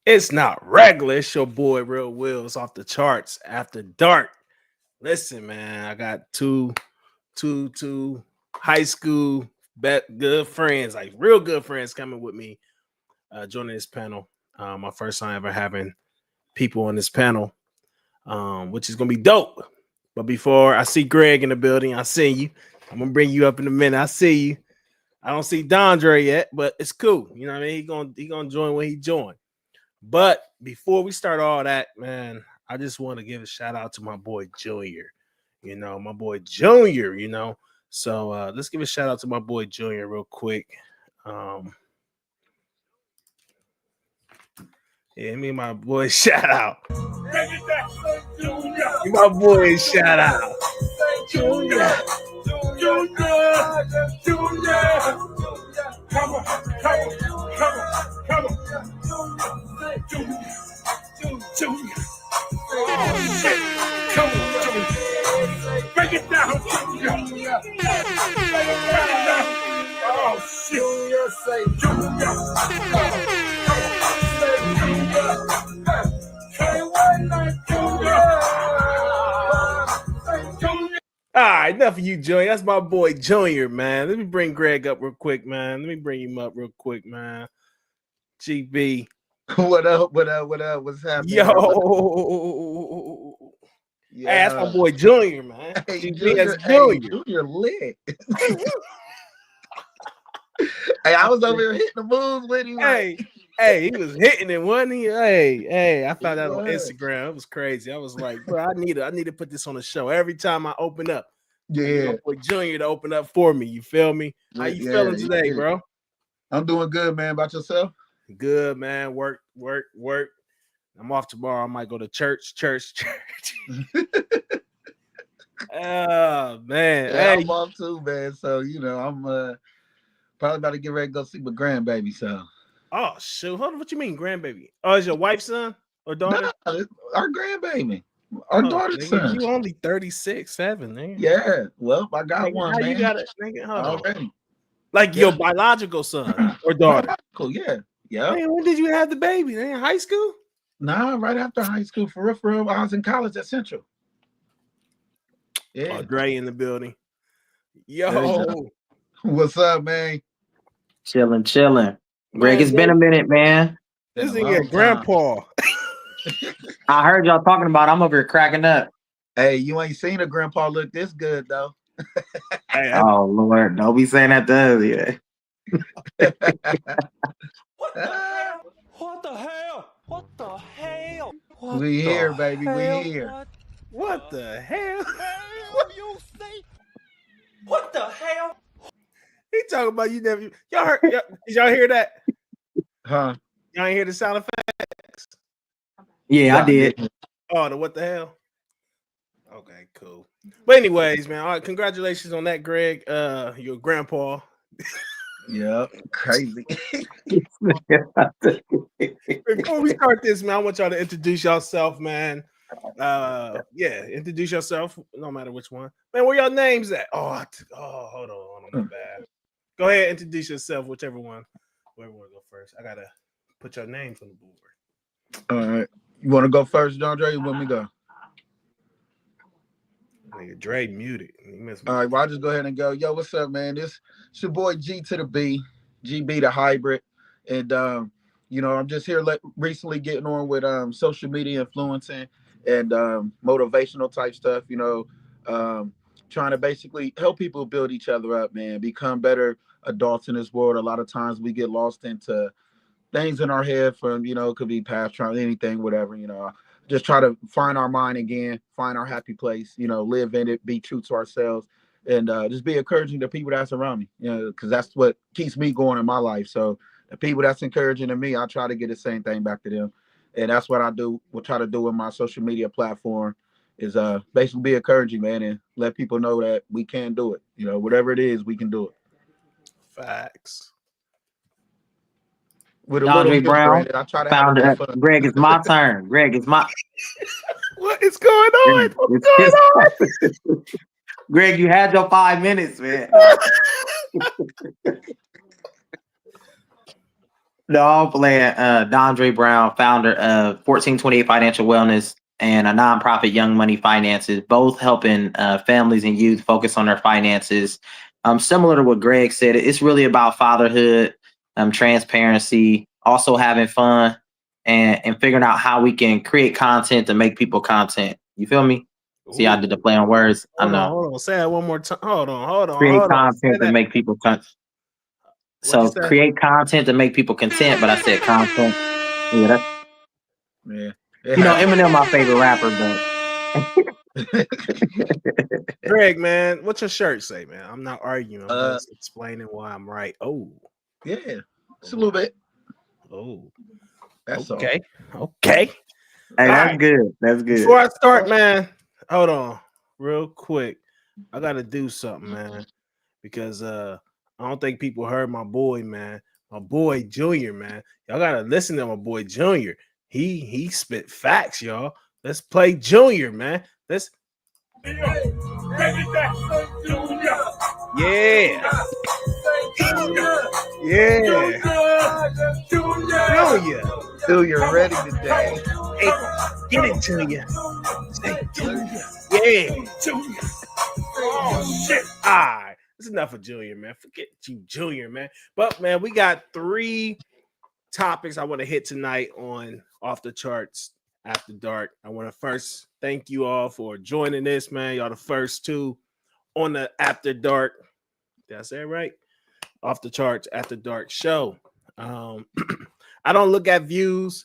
It's not regular. It's your boy Real Wills off the charts after dark. Listen, man, I got two high school good friends, like real good friends, coming with me, joining this panel. My first time ever having people on this panel, which is gonna be dope. But before I see Greg in the building, I see you. I'm gonna bring you up in a minute. I see you. I don't see Dondre yet, but it's cool. You know what I mean? He gonna join when he join. But before we start all that, man, I just want to give a shout out to my boy Junior. My boy Junior, So let's give a shout out to my boy Junior real quick. Yeah, me and my boy shout out. My boy shout out. Junior. Come on. Junior. Come on, Junior. Break it down, Junior. Oh, shit. Junior, say Junior. All right, enough of you, Junior. That's my boy Junior, man. Let me bring Greg up real quick, man. Let me bring him up real quick, man. GB. What up? What's happening? Yo. Yeah. Hey, that's my boy Junior, man. Hey, Junior lit. Hey, I was over here hitting the moves with him. Hey, he was hitting it, wasn't he? Hey, I found that on Instagram. It was crazy. I was like, bro, I need to put this on the show every time I open up. Yeah, for Junior to open up for me. You feel me? How you feeling today, bro? I'm doing good, man. About yourself? Good, man. Work. I'm off tomorrow. I might go to church. Oh man, yeah, I'm off too, man. So I'm probably about to get ready to go see my grandbaby. So. Oh shoot! Hold on. What you mean, grandbaby? Oh, is your wife's son or daughter? No, our grandbaby. Our daughter's son. You only 36, 7, man. Yeah. Well, I got one. How man. you got it? Hold already. On. Like your biological son or daughter? Cool. Yeah. Yeah. Man, when did you have the baby? In high school? Nah, right after high school. For real. I was in college at Central. Yeah. Oh, Dre in the building. Yo. What's up, man? Chilling. Greg, it's been a minute, man. This is your grandpa. I heard y'all talking about. I'm over here cracking up. Hey, you ain't seen a grandpa look this good though. Oh Lord, don't be saying that to us yet. What the hell? We here, baby. We here. What the hell? What you say? What the hell? He talking about you never. Y'all heard? Did y'all hear that? Huh? Y'all ain't hear the sound effects? Yeah, I did. Oh, what the hell? Okay, cool. But anyways, man, all right, congratulations on that, Greg. Your grandpa. Yeah, crazy. Before we start this, man, I want y'all to introduce yourself, man. Introduce yourself, no matter which one. Man, where y'all names at? Hold on, my bad. Go ahead, introduce yourself, whichever one. Whoever want to go first. I gotta put your names on the board. All right. You want to go first, John Dre? You want me to go? Nigga, Dre muted. All right, well, I'll just go ahead and go. Yo, what's up, man? It's your boy G to the B, GB the hybrid. And, I'm just here recently getting on with social media influencing and motivational type stuff, trying to basically help people build each other up, man, become better adults in this world. A lot of times we get lost into things in our head from, could be past trauma, anything, whatever, just try to find our mind again, find our happy place, live in it, be true to ourselves, and just be encouraging to people that's around me, because that's what keeps me going in my life. So the people that's encouraging to me, I try to get the same thing back to them. And that's what I do. We'll try to do with my social media platform is basically be encouraging, man, and let people know that we can do it. Whatever it is, we can do it. Facts. With Dondre Brown, I try to found it. Greg, it's my turn. Greg, it's my. What is going on? What's going on? Greg, you had your 5 minutes, man. No, I'm playing Dondre Brown, founder of 1428 Financial Wellness and a nonprofit Young Money Finances, both helping families and youth focus on their finances. Similar to what Greg said, it's really about fatherhood, transparency, also having fun, and figuring out how we can create content to make people content. You feel me? See, I did the play on words. Hold on. Say that one more time. Hold on. Create content to make people content. So create content to make people content, but I said content. Yeah, you know, Eminem, my favorite rapper, but Greg, man, what's your shirt say, man? I'm not arguing. I'm just explaining why I'm right. Oh, yeah, it's a little bit. Oh, that's okay. All. Okay. Hey, that's good. That's good. Before I start, man, hold on, real quick. I gotta do something, man, because I don't think people heard my boy, man. My boy Junior, man. Y'all gotta listen to my boy Junior. He spit facts, y'all. Let's play Junior, man. Let's yeah. Junior ready today. Hey, get it, Junior. Say Junior. Yeah. Junior. Oh shit. All right. It's enough of Junior, man. Forget you, Junior, man. But man, we got 3 topics I want to hit tonight on Off the Charts After Dark. I want to first thank you all for joining this, man. Y'all the first 2 on the After Dark. Did I say it right? Off the Charts After Dark show. I don't look at views.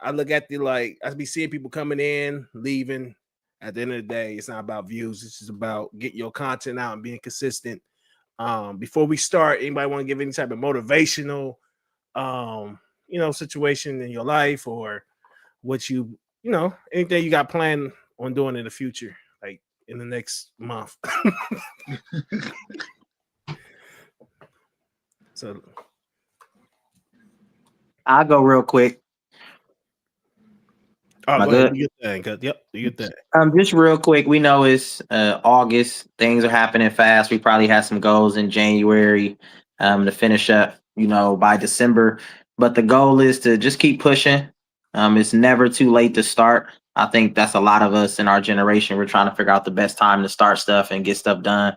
I look at I be seeing people coming in, leaving. At the end of the day, it's not about views. It's just about getting your content out and being consistent. Before we start, anybody want to give any type of motivational, situation in your life, or what anything you got planned on doing in the future, like in the next month? So I'll go real quick. Oh, go ahead. Do your thing. Yep, do your thing. Just real quick. We know it's August. Things are happening fast. We probably had some goals in January to finish up, by December. But the goal is to just keep pushing. It's never too late to start. I think that's a lot of us in our generation. We're trying to figure out the best time to start stuff and get stuff done.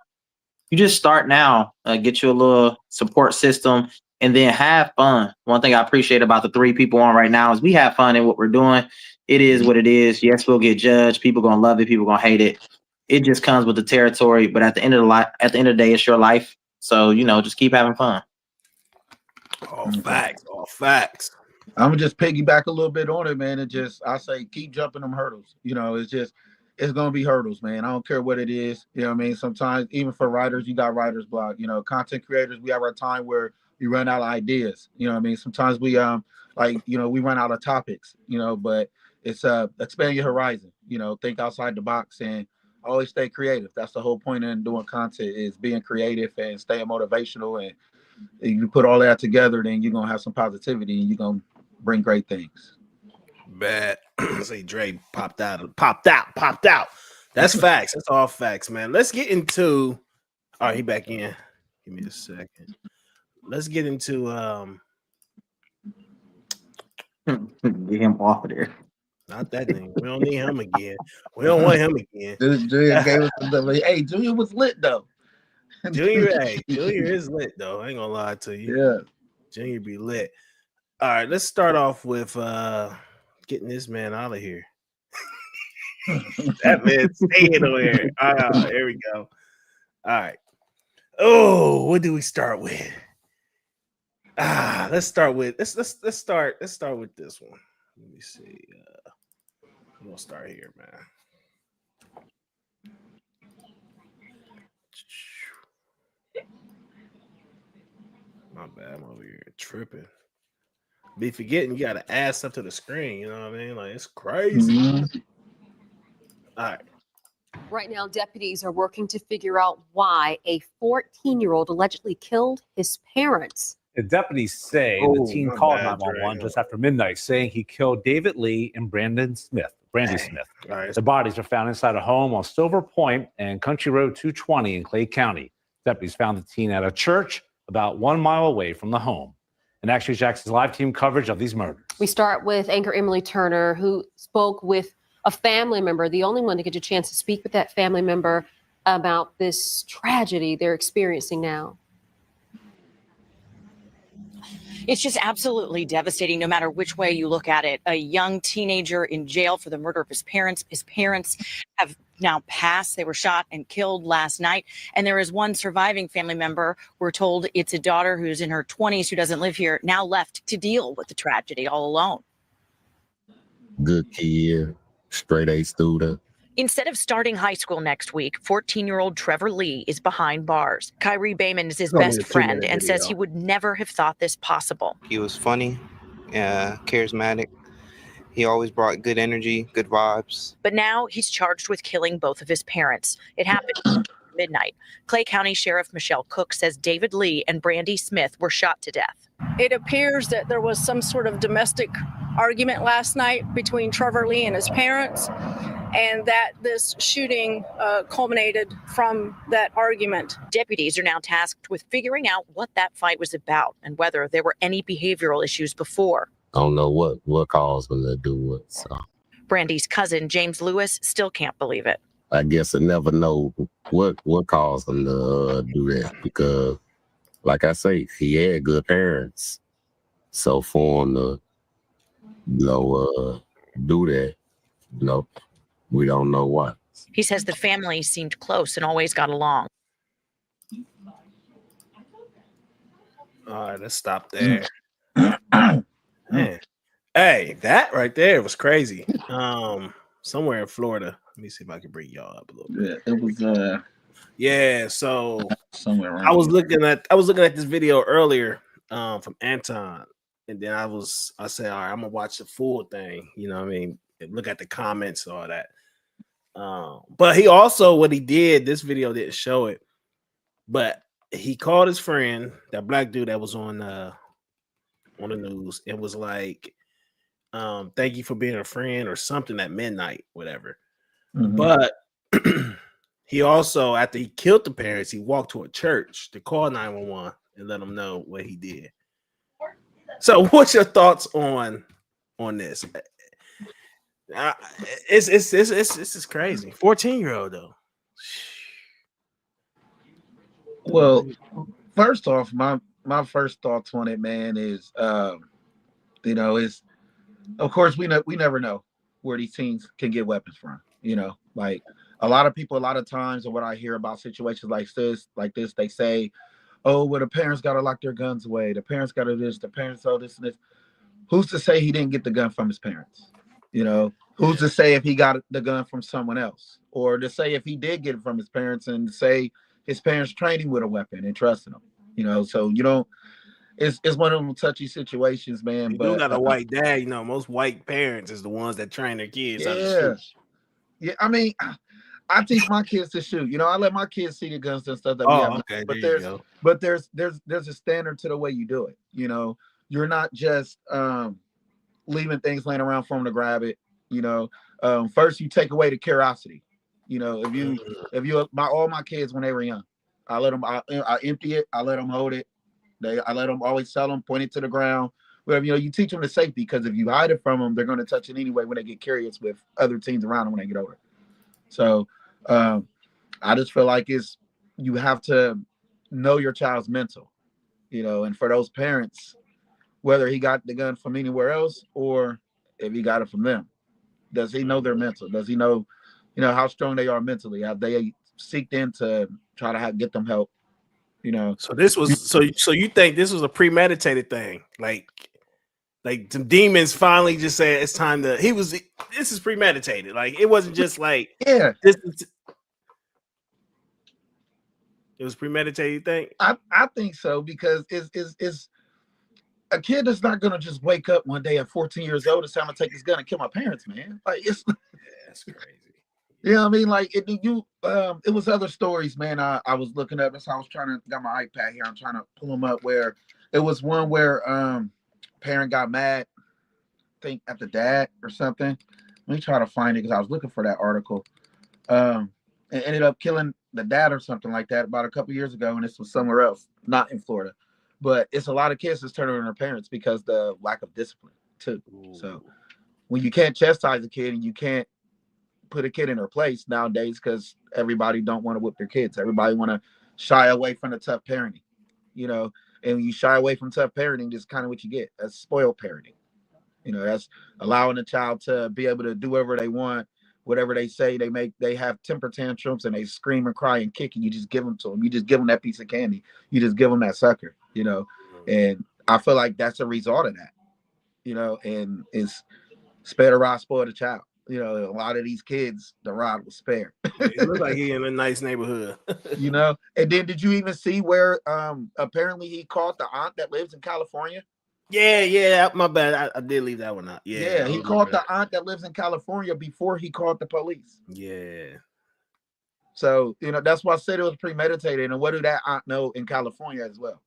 You just start now. Get you a little support system. And then have fun. One thing I appreciate about the 3 people on right now is we have fun in what we're doing. It is what it is. Yes, we'll get judged. People gonna love it. People gonna hate it. It just comes with the territory. But at the end of the day, it's your life. So just keep having fun. All facts. I'm gonna just piggyback a little bit on it, man. I say keep jumping them hurdles. It's gonna be hurdles, man. I don't care what it is. You know what I mean? Sometimes even for writers, you got writer's block. Content creators, we have our time where we run out of ideas. You know what I mean? Sometimes we we run out of topics, but it's expand your horizon, think outside the box and always stay creative. That's the whole point in doing content, is being creative and staying motivational. And if you put all that together, then you're gonna have some positivity and you're gonna bring great things. Bad. Say Dre popped out. That's facts. That's all facts, man. Let's get into he back in. Give me a second. Let's get into get him off of there. Not that thing. We don't need him again. We don't want him again. Hey, Junior was lit though. Junior is lit though. I ain't gonna lie to you. Yeah. Junior be lit. All right, let's start off with getting this man out of here. That man's staying over here. Here we go. All right. Oh, what do we start with? Let's start with let's start with this one. Let me see. We'll start here, man. My bad, I'm over here tripping. Be forgetting you gotta add stuff to the screen, you know what I mean? Like, it's crazy. Mm-hmm. All right. Right now, deputies are working to figure out why a 14-year-old allegedly killed his parents. The deputies say the teen called 911 just after midnight, saying he killed David Lee and Brandy Smith. Right. The bodies are found inside a home on Silver Point and Country Road 220 in Clay County. Deputies found the teen at a church about 1 mile away from the home. and Action Jackson's live team coverage of these murders. We start with anchor Emily Turner, who spoke with a family member, the only one to get a chance to speak with that family member about this tragedy they're experiencing now. It's just absolutely devastating, no matter which way you look at it. A young teenager in jail for the murder of his parents. His parents have now passed. They were shot and killed last night. And there is one surviving family member. We're told it's a daughter who's in her 20s who doesn't live here, now left to deal with the tragedy all alone. Good kid, straight A student. Instead of starting high school next week, 14-year-old Trevor Lee is behind bars. Kyrie Bayman is his best friend and says he would never have thought this possible. He was funny, charismatic. He always brought good energy, good vibes. But now he's charged with killing both of his parents. It happened at midnight. Clay County Sheriff Michelle Cook says David Lee and Brandy Smith were shot to death. It appears that there was some sort of domestic argument last night between Trevor Lee and his parents, and that this shooting culminated from that argument. Deputies are now tasked with figuring out what that fight was about and whether there were any behavioral issues before. I don't know what caused them to do it. So Brandy's cousin, James Lewis, still can't believe it. I guess I never know what caused them to do that, because, like I say, he had good parents. So for him to, do that, we don't know why. He says the family seemed close and always got along. All right, let's stop there. Man. Hey, that right there was crazy. Somewhere in Florida. Let me see if I can bring y'all up a little bit. Yeah, it was Yeah, so somewhere around I was looking at this video earlier from Anton, and then I said, all right, I'm gonna watch the full thing, you know what I mean? Look at the comments, all that. But he also, what he did, this video didn't show it, but he called his friend, that black dude that was on the news, and was like, thank you for being a friend or something at midnight, whatever. Mm-hmm. But he also, after he killed the parents, he walked to a church to call 911 and let them know what he did. So what's your thoughts on this? This is crazy. 14-year-old though. Well, first off, my first thoughts on it, man, is is, of course, we never know where these teens can get weapons from. Like a lot of people, a lot of times, and what I hear about situations like this, they say, oh, well, the parents got to lock their guns away. The parents got to this, the parents all this and this. Who's to say he didn't get the gun from his parents? Who's to say if he got the gun from someone else? Or to say if he did get it from his parents, and say his parents trained him with a weapon and trusted him, so it's one of them touchy situations, man. You but do got a white dad, most white parents is the ones that train their kids. Yeah, I mean, I teach my kids to shoot. I let my kids see the guns and stuff that we have. Okay, but there's a standard to the way you do it. You're not just leaving things laying around for them to grab it. First you take away the curiosity. All my kids, when they were young, I let them. I empty it. I let them hold it. I let them always tell them, point it to the ground. Whatever, you teach them the safety, because if you hide it from them, they're going to touch it anyway when they get curious with other teens around them when they get older. So I just feel like you have to know your child's mental, and for those parents, whether he got the gun from anywhere else or if he got it from them, does he know their mental? Does he know, how strong they are mentally? Have they seeked in to try to get them help? So this was so you think this was a premeditated thing, like some demons finally just said it's time to. This is premeditated. Like it wasn't just like yeah. It was premeditated thing. I think so, because it's a kid that's not gonna just wake up one day at 14 years old and say I'm gonna take this gun and kill my parents, man. Like that's crazy. I mean, like it was other stories, man. I was looking up. That's how I was trying to got my iPad here. I'm trying to pull them up. Where it was one where parent got mad, I think at the dad or something. Let me try to find it, because I was looking for that article. And ended up killing the dad or something like that about a couple years ago, and this was somewhere else, not in Florida. but it's a lot of kids that's turning on their parents because the lack of discipline too. So when you can't chastise a kid and you can't put a kid in her place nowadays, because everybody don't want to whip their kids, everybody want to shy away from the tough parenting, you know. And when you shy away from tough parenting, that's kind of what you get. That's spoiled parenting. You know, that's allowing a child to be able to do whatever they want, whatever they say. They have temper tantrums and they scream and cry and kick, and you just give them to them. You just give them that piece of candy. You just give them that sucker, you know. And I feel like that's a result of that, you know. And it's spare the rod, spoil the child. You know, a lot of these kids, the rod was spared. It looks like he in a nice neighborhood. You know. And then did you even see where apparently he caught the aunt that lives in California? Yeah, my bad. I did leave that one out. Yeah, he caught the aunt that lives in California before he called the police. Yeah. So, you know, that's why I said it was premeditated. And what do that aunt know in California as well?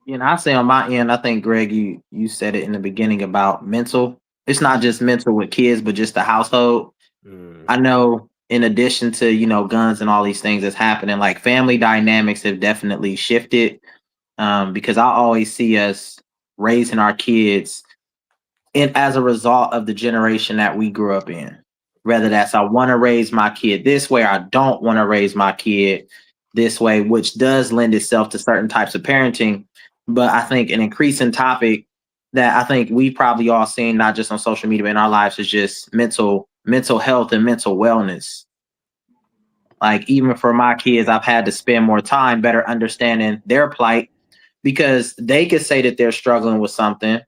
You know, I say on my end, I think, Greg, you said it in the beginning about mental. It's not just mental with kids, but just the household. I know in addition to, you know, guns and all these things that's happening, like family dynamics have definitely shifted. Because I always see us raising our kids as a result of the generation that we grew up in. Whether that's I want to raise my kid this way, or I don't want to raise my kid this way, which does lend itself to certain types of parenting. But I think an increasing topic that I think we probably all seen, not just on social media, but in our lives, is just mental health and mental wellness. Like, even for my kids, I've had to spend more time better understanding their plight, because they could say that they're struggling with something.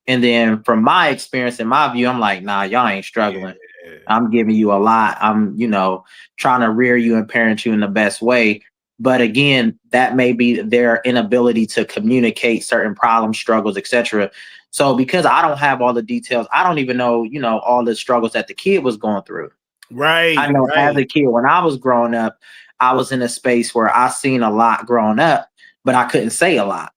And then from my experience and my view, I'm like, nah, y'all ain't struggling. Yeah. I'm giving you a lot. I'm, you know, trying to rear you and parent you in the best way. But again, that may be their inability to communicate certain problems, struggles, etc. So because I don't have all the details, I don't even know, you know, all the struggles that the kid was going through. Right. I know as a kid, when I was growing up, I was in a space where I seen a lot growing up, but I couldn't say a lot.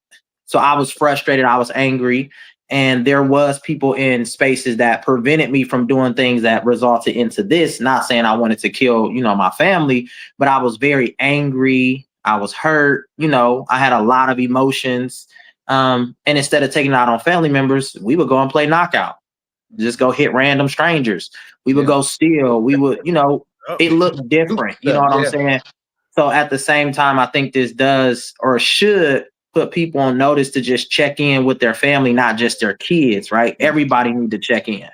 So I was frustrated. I was angry. And there was people in spaces that prevented me from doing things that resulted into this. Not saying I wanted to kill, you know, my family, but I was very angry. I was hurt. You know, I had a lot of emotions. And instead of taking it out on family members, we would go and play knockout. Just go hit random strangers. We would go steal. We would, you know, it looked different. You know what I'm saying? So at the same time, I think this does or should put people on notice to just check in with their family, not just their kids, right? Everybody need to check in.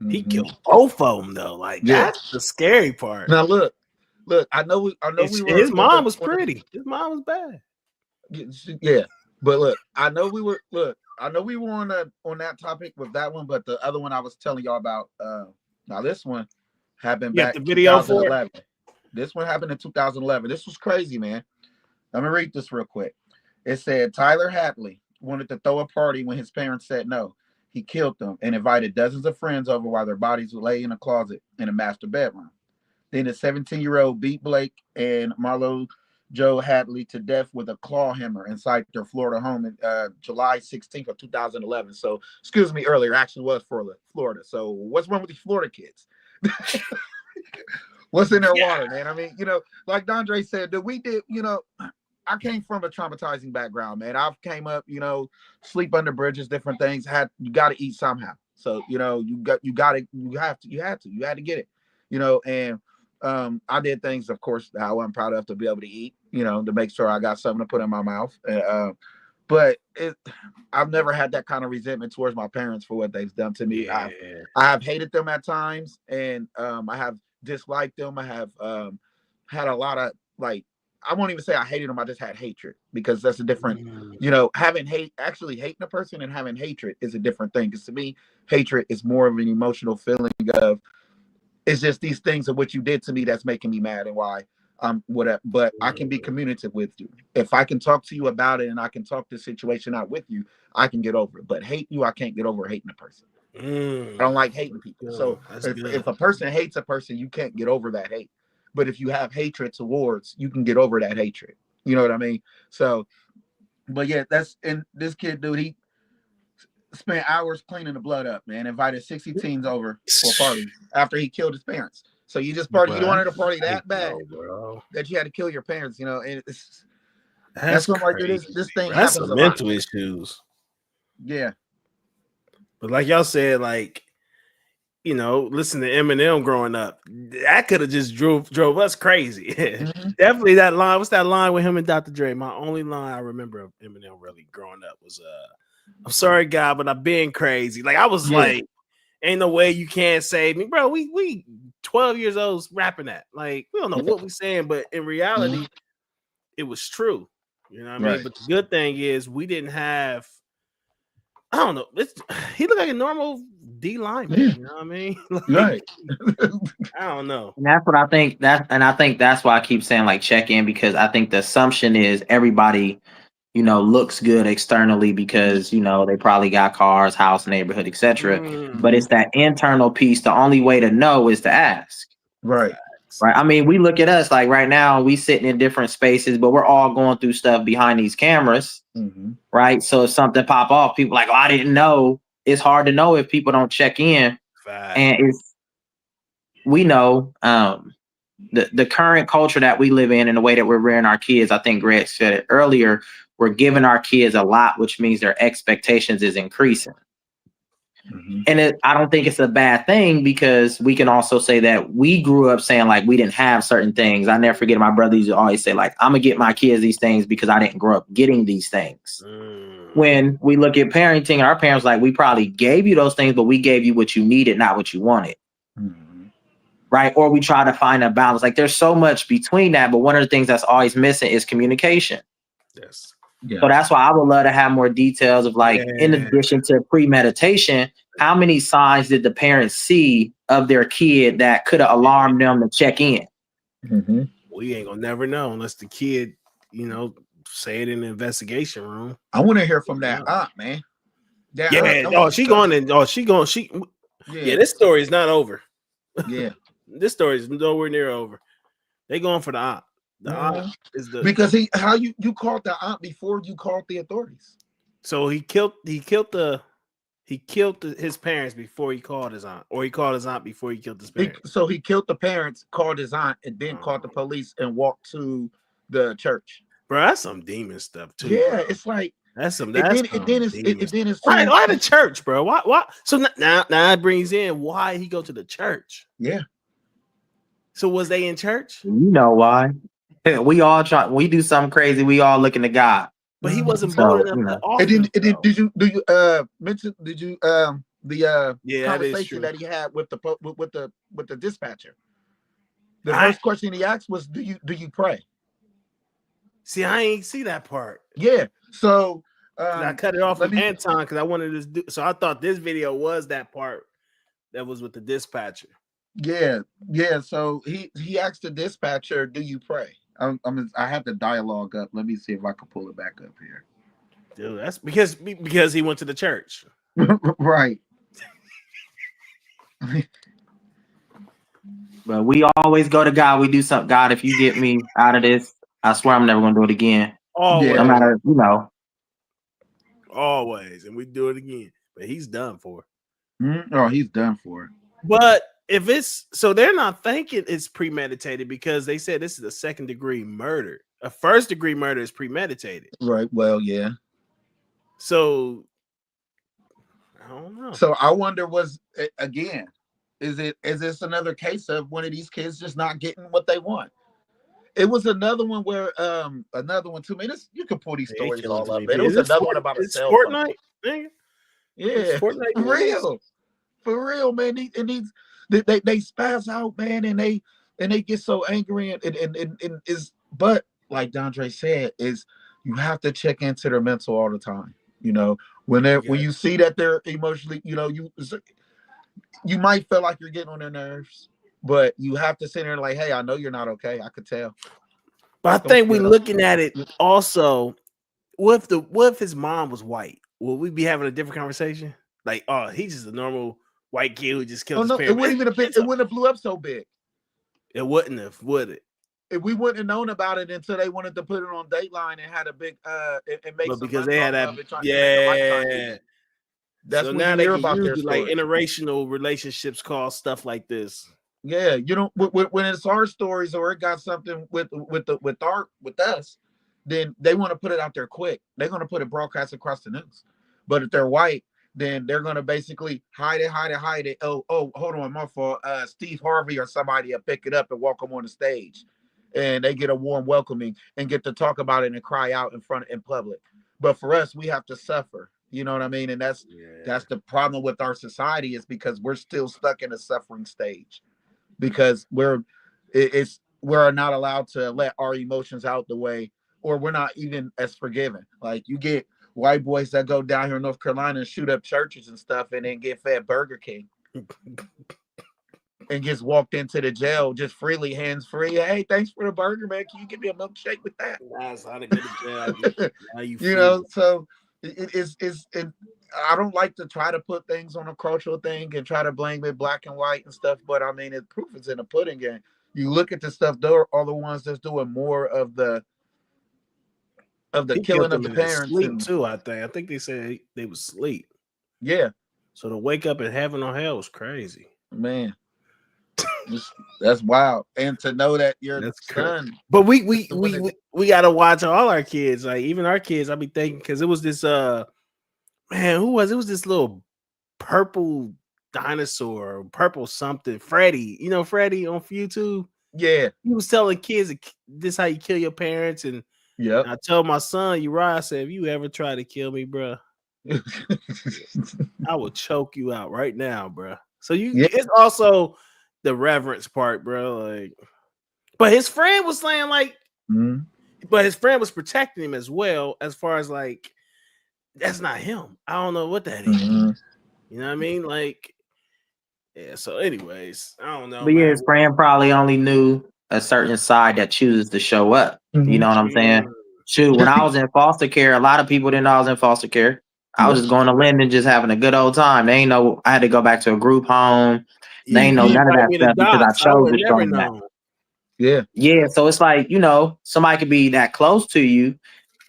He killed both of them though. Like that's the scary part. Now look, I know his mom was pretty. His mom was bad. Yeah. But look, I know we were on that topic with that one, but the other one I was telling y'all about, now this one happened back in 2011. This one happened in 2011. This was crazy, man. Let me read this real quick. It said Tyler Hatley wanted to throw a party when his parents said no. He killed them and invited dozens of friends over while their bodies would lay in a closet in a master bedroom. Then the 17-year-old beat Blake and Marlo Joe Hatley to death with a claw hammer inside their Florida home in July 16th of 2011. So, excuse me, earlier, actually was Florida. So what's wrong with these Florida kids? What's in their water, man? I mean, you know, like Dondre said, I came from a traumatizing background, man. I've came up, you know, sleep under bridges, different things. You got to eat somehow. So, you know, you had to get it, you know. And I did things, of course, that I wasn't proud of to be able to eat, you know, to make sure I got something to put in my mouth. But I've never had that kind of resentment towards my parents for what they've done to me. Yeah. I have hated them at times, and I have disliked them. I have had a lot of, like, I won't even say I hated them. I just had hatred, because that's a different, you know, actually hating a person and having hatred is a different thing. Because to me, hatred is more of an emotional feeling of, it's just these things of what you did to me that's making me mad and why whatever. But I can be communicative with you. If I can talk to you about it and I can talk the situation out with you, I can get over it. But hate you, I can't get over hating a person. I don't like hating people. So if a person hates a person, you can't get over that hate. But if you have hatred towards, you can get over that hatred. You know what I mean? So, but yeah, and this kid, dude, he spent hours cleaning the blood up, man. Invited 60 teens over for a party after he killed his parents. So you just party, you wanted to party that bad that you had to kill your parents, you know. And That's what I'm like. This thing That's happens some a lot. mental issues. Yeah. But like y'all said, like, you know, listen to Eminem growing up, that could have just drove us crazy. Definitely that line. What's that line with him and Dr. Dre? My only line I remember of Eminem really growing up was I'm sorry, God, but I've been crazy. Like I was like, ain't no way you can't save me, bro. We 12 years old rapping that. Like, we don't know what we're saying, but in reality, it was true. You know what I mean? But the good thing is we didn't have, I don't know. He looked like a normal D lineman. You know what I mean? Like, I don't know. And that's what I think. I think that's why I keep saying like check in, because I think the assumption is everybody, you know, looks good externally because, you know, they probably got cars, house, neighborhood, etc. But it's that internal piece. The only way to know is to ask. Right. Right. I mean, we look at us like right now, we sitting in different spaces, but we're all going through stuff behind these cameras. Right. So if something pop off, people like, oh, I didn't know. It's hard to know if people don't check in. And we know the current culture that we live in and the way that we're rearing our kids. I think Greg said it earlier. We're giving our kids a lot, which means their expectations is increasing. And I don't think it's a bad thing, because we can also say that we grew up saying like we didn't have certain things. I never forget my brother used to always say like, I'm gonna get my kids these things because I didn't grow up getting these things. When we look at parenting, our parents like, we probably gave you those things, but we gave you what you needed, not what you wanted. Right. Or we try to find a balance. Like there's so much between that. But one of the things that's always missing is communication. Yes. So that's why I would love to have more details of like, in addition to premeditation, how many signs did the parents see of their kid that could have alarmed them to check in? We ain't gonna never know unless the kid, you know, say it in the investigation room. I want to hear from that aunt, man. That aunt, oh, she going in. Oh, she going. Yeah, this story is not over. Yeah. This story is nowhere near over. They going for the aunt. The aunt is the, because you called the aunt before you called the authorities. So he killed his parents before he called his aunt, or he called his aunt before he killed his parents. So he killed the parents, called his aunt, and then called the police and walked to the church. Bro, that's some demon stuff too. Yeah, bro. It's like that's some. Then it's why the church, bro? Why? So now it brings in why he go to the church. Yeah. So was they in church? You know why? We all try. We do something crazy. We all looking to God. But he wasn't bold enough. Did you mention the conversation that he had with the dispatcher? The first question he asked was, do you pray? See, I ain't see that part. Yeah. So I cut it off with Anton because I wanted to do. So I thought this video was that part that was with the dispatcher. Yeah. So he asked the dispatcher, "Do you pray?" I have the dialogue up. Let me see if I can pull it back up here. Dude, that's because he went to the church. Right. But we always go to God. We do something. God, if you get me out of this, I swear I'm never gonna do it again. Always. No matter, you know. Always, and we do it again. But he's done for. Oh, he's done for it. But if it's so, they're not thinking it's premeditated because they said this is a second-degree murder. A first-degree murder is premeditated. Right. Well, yeah. So I don't know. So I wonder, is this another case of one of these kids just not getting what they want? It was another one where another one too. Man, you can pull these stories all up. It was another one about a cell phone. Fortnite, nigga. Yeah, for real, man. They spaz out, man, and they get so angry and is. But like Dondre said, is you have to check into their mental all the time. You know, when you see that they're emotionally, you know, you might feel like you're getting on their nerves, but you have to sit there and like, hey, I know you're not okay. I could tell. But I think we're looking at it also. What if his mom was white? Will we be having a different conversation? Like, oh, he's just a normal white kid who just killed his parents. It wouldn't have blew up so big. It wouldn't have, would it? If we wouldn't have known about it until they wanted to put it on Dateline and had a big and make some because money they had off that, of it, that's so when now you they hear can about their use like story. interracial relationships called stuff like this. Yeah, you know, when it's our stories or it got something with us, then they want to put it out there quick. They're going to put it broadcast across the news. But if they're white, then they're going to basically hide it. Oh, hold on, my fault. Steve Harvey or somebody will pick it up and walk them on the stage. And they get a warm welcoming and get to talk about it and cry out in public. But for us, we have to suffer. You know what I mean? And that's the problem with our society, is because we're still stuck in a suffering stage, because we're not allowed to let our emotions out the way, or we're not even as forgiving. Like, you get white boys that go down here in North Carolina and shoot up churches and stuff, and then get fed Burger King and gets walked into the jail just freely, hands free. Hey, thanks for the burger, man. Can you give me a milkshake with that? That's how to get to jail. How you You know, so I don't like to try to put things on a cultural thing and try to blame it black and white and stuff, but I mean, proof is in the pudding. And you look at the stuff, they're all the ones that's doing more of the killing of the parents. Sleep too, I think they said they was sleep. Yeah. So to wake up in heaven or hell was crazy. Man. That's wild. And to know that your son. But we gotta watch all our kids, like even our kids. I be thinking, because it was this man, who was it? Was this little purple dinosaur, purple something, Freddy. You know Freddy on YouTube? Yeah. He was telling kids this how you kill your parents. And yeah, I told my son Uriah, I said, if you ever try to kill me, bro, I will choke you out right now, bro. So it's also the reverence part, bro. Like, but his friend was saying, like, but his friend was protecting him as well, as far as like, that's not him. I don't know what that is. You know what I mean? Like, yeah. So, anyways, I don't know. But yeah, his friend probably only knew a certain side that chooses to show up. You know what I'm saying? Shoot, when I was in foster care, a lot of people didn't know I was in foster care. I was just going to Linden, just having a good old time. They ain't know I had to go back to a group home. They ain't know none of that stuff because I chose to show them that. Yeah. Yeah. So it's like, you know, somebody could be that close to you,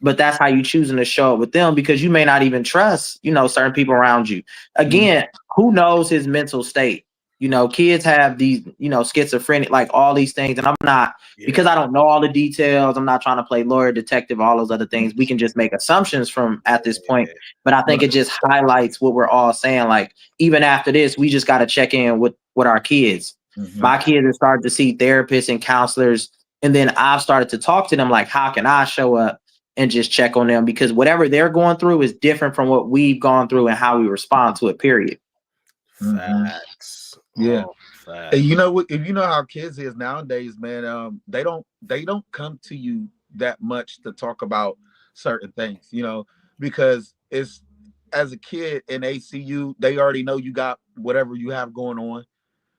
but that's how you choosing to show up with them, because you may not even trust, you know, certain people around you. Again, who knows his mental state? You know, kids have these, you know, schizophrenic, like all these things. And I'm not, because I don't know all the details, I'm not trying to play lawyer, detective, all those other things. We can just make assumptions from at this point. But I think it just highlights what we're all saying. Like, even after this, we just got to check in with our kids. My kids have started to see therapists and counselors. And then I've started to talk to them like, how can I show up and just check on them? Because whatever they're going through is different from what we've gone through and how we respond to it, period. Facts. Yeah. And you know what? If you know how kids is nowadays, man, they don't come to you that much to talk about certain things, you know, because it's, as a kid in ACU, they already know you got whatever you have going on.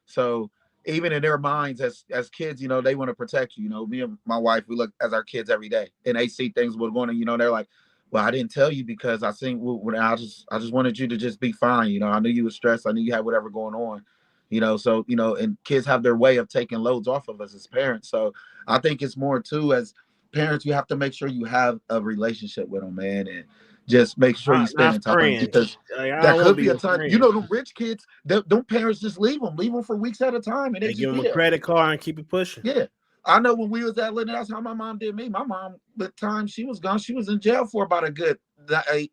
So even in their minds as kids, you know, they want to protect you. You know, me and my wife, we look as our kids every day, and they see things what's going on. You know, they're like, well, I didn't tell you because I think I just wanted you to just be fine. You know, I knew you were stressed. I knew you had whatever going on. You know, so, you know, and kids have their way of taking loads off of us as parents. So I think it's more too, as parents, you have to make sure you have a relationship with them, man, and just make sure you spend time, because that could be a time. You know, the rich kids, don't parents just leave them for weeks at a time, and they give them a credit card and keep it pushing. Yeah, I know when we was at Linden, that's how my mom did me. My mom, the time she was gone, she was in jail for about a good 8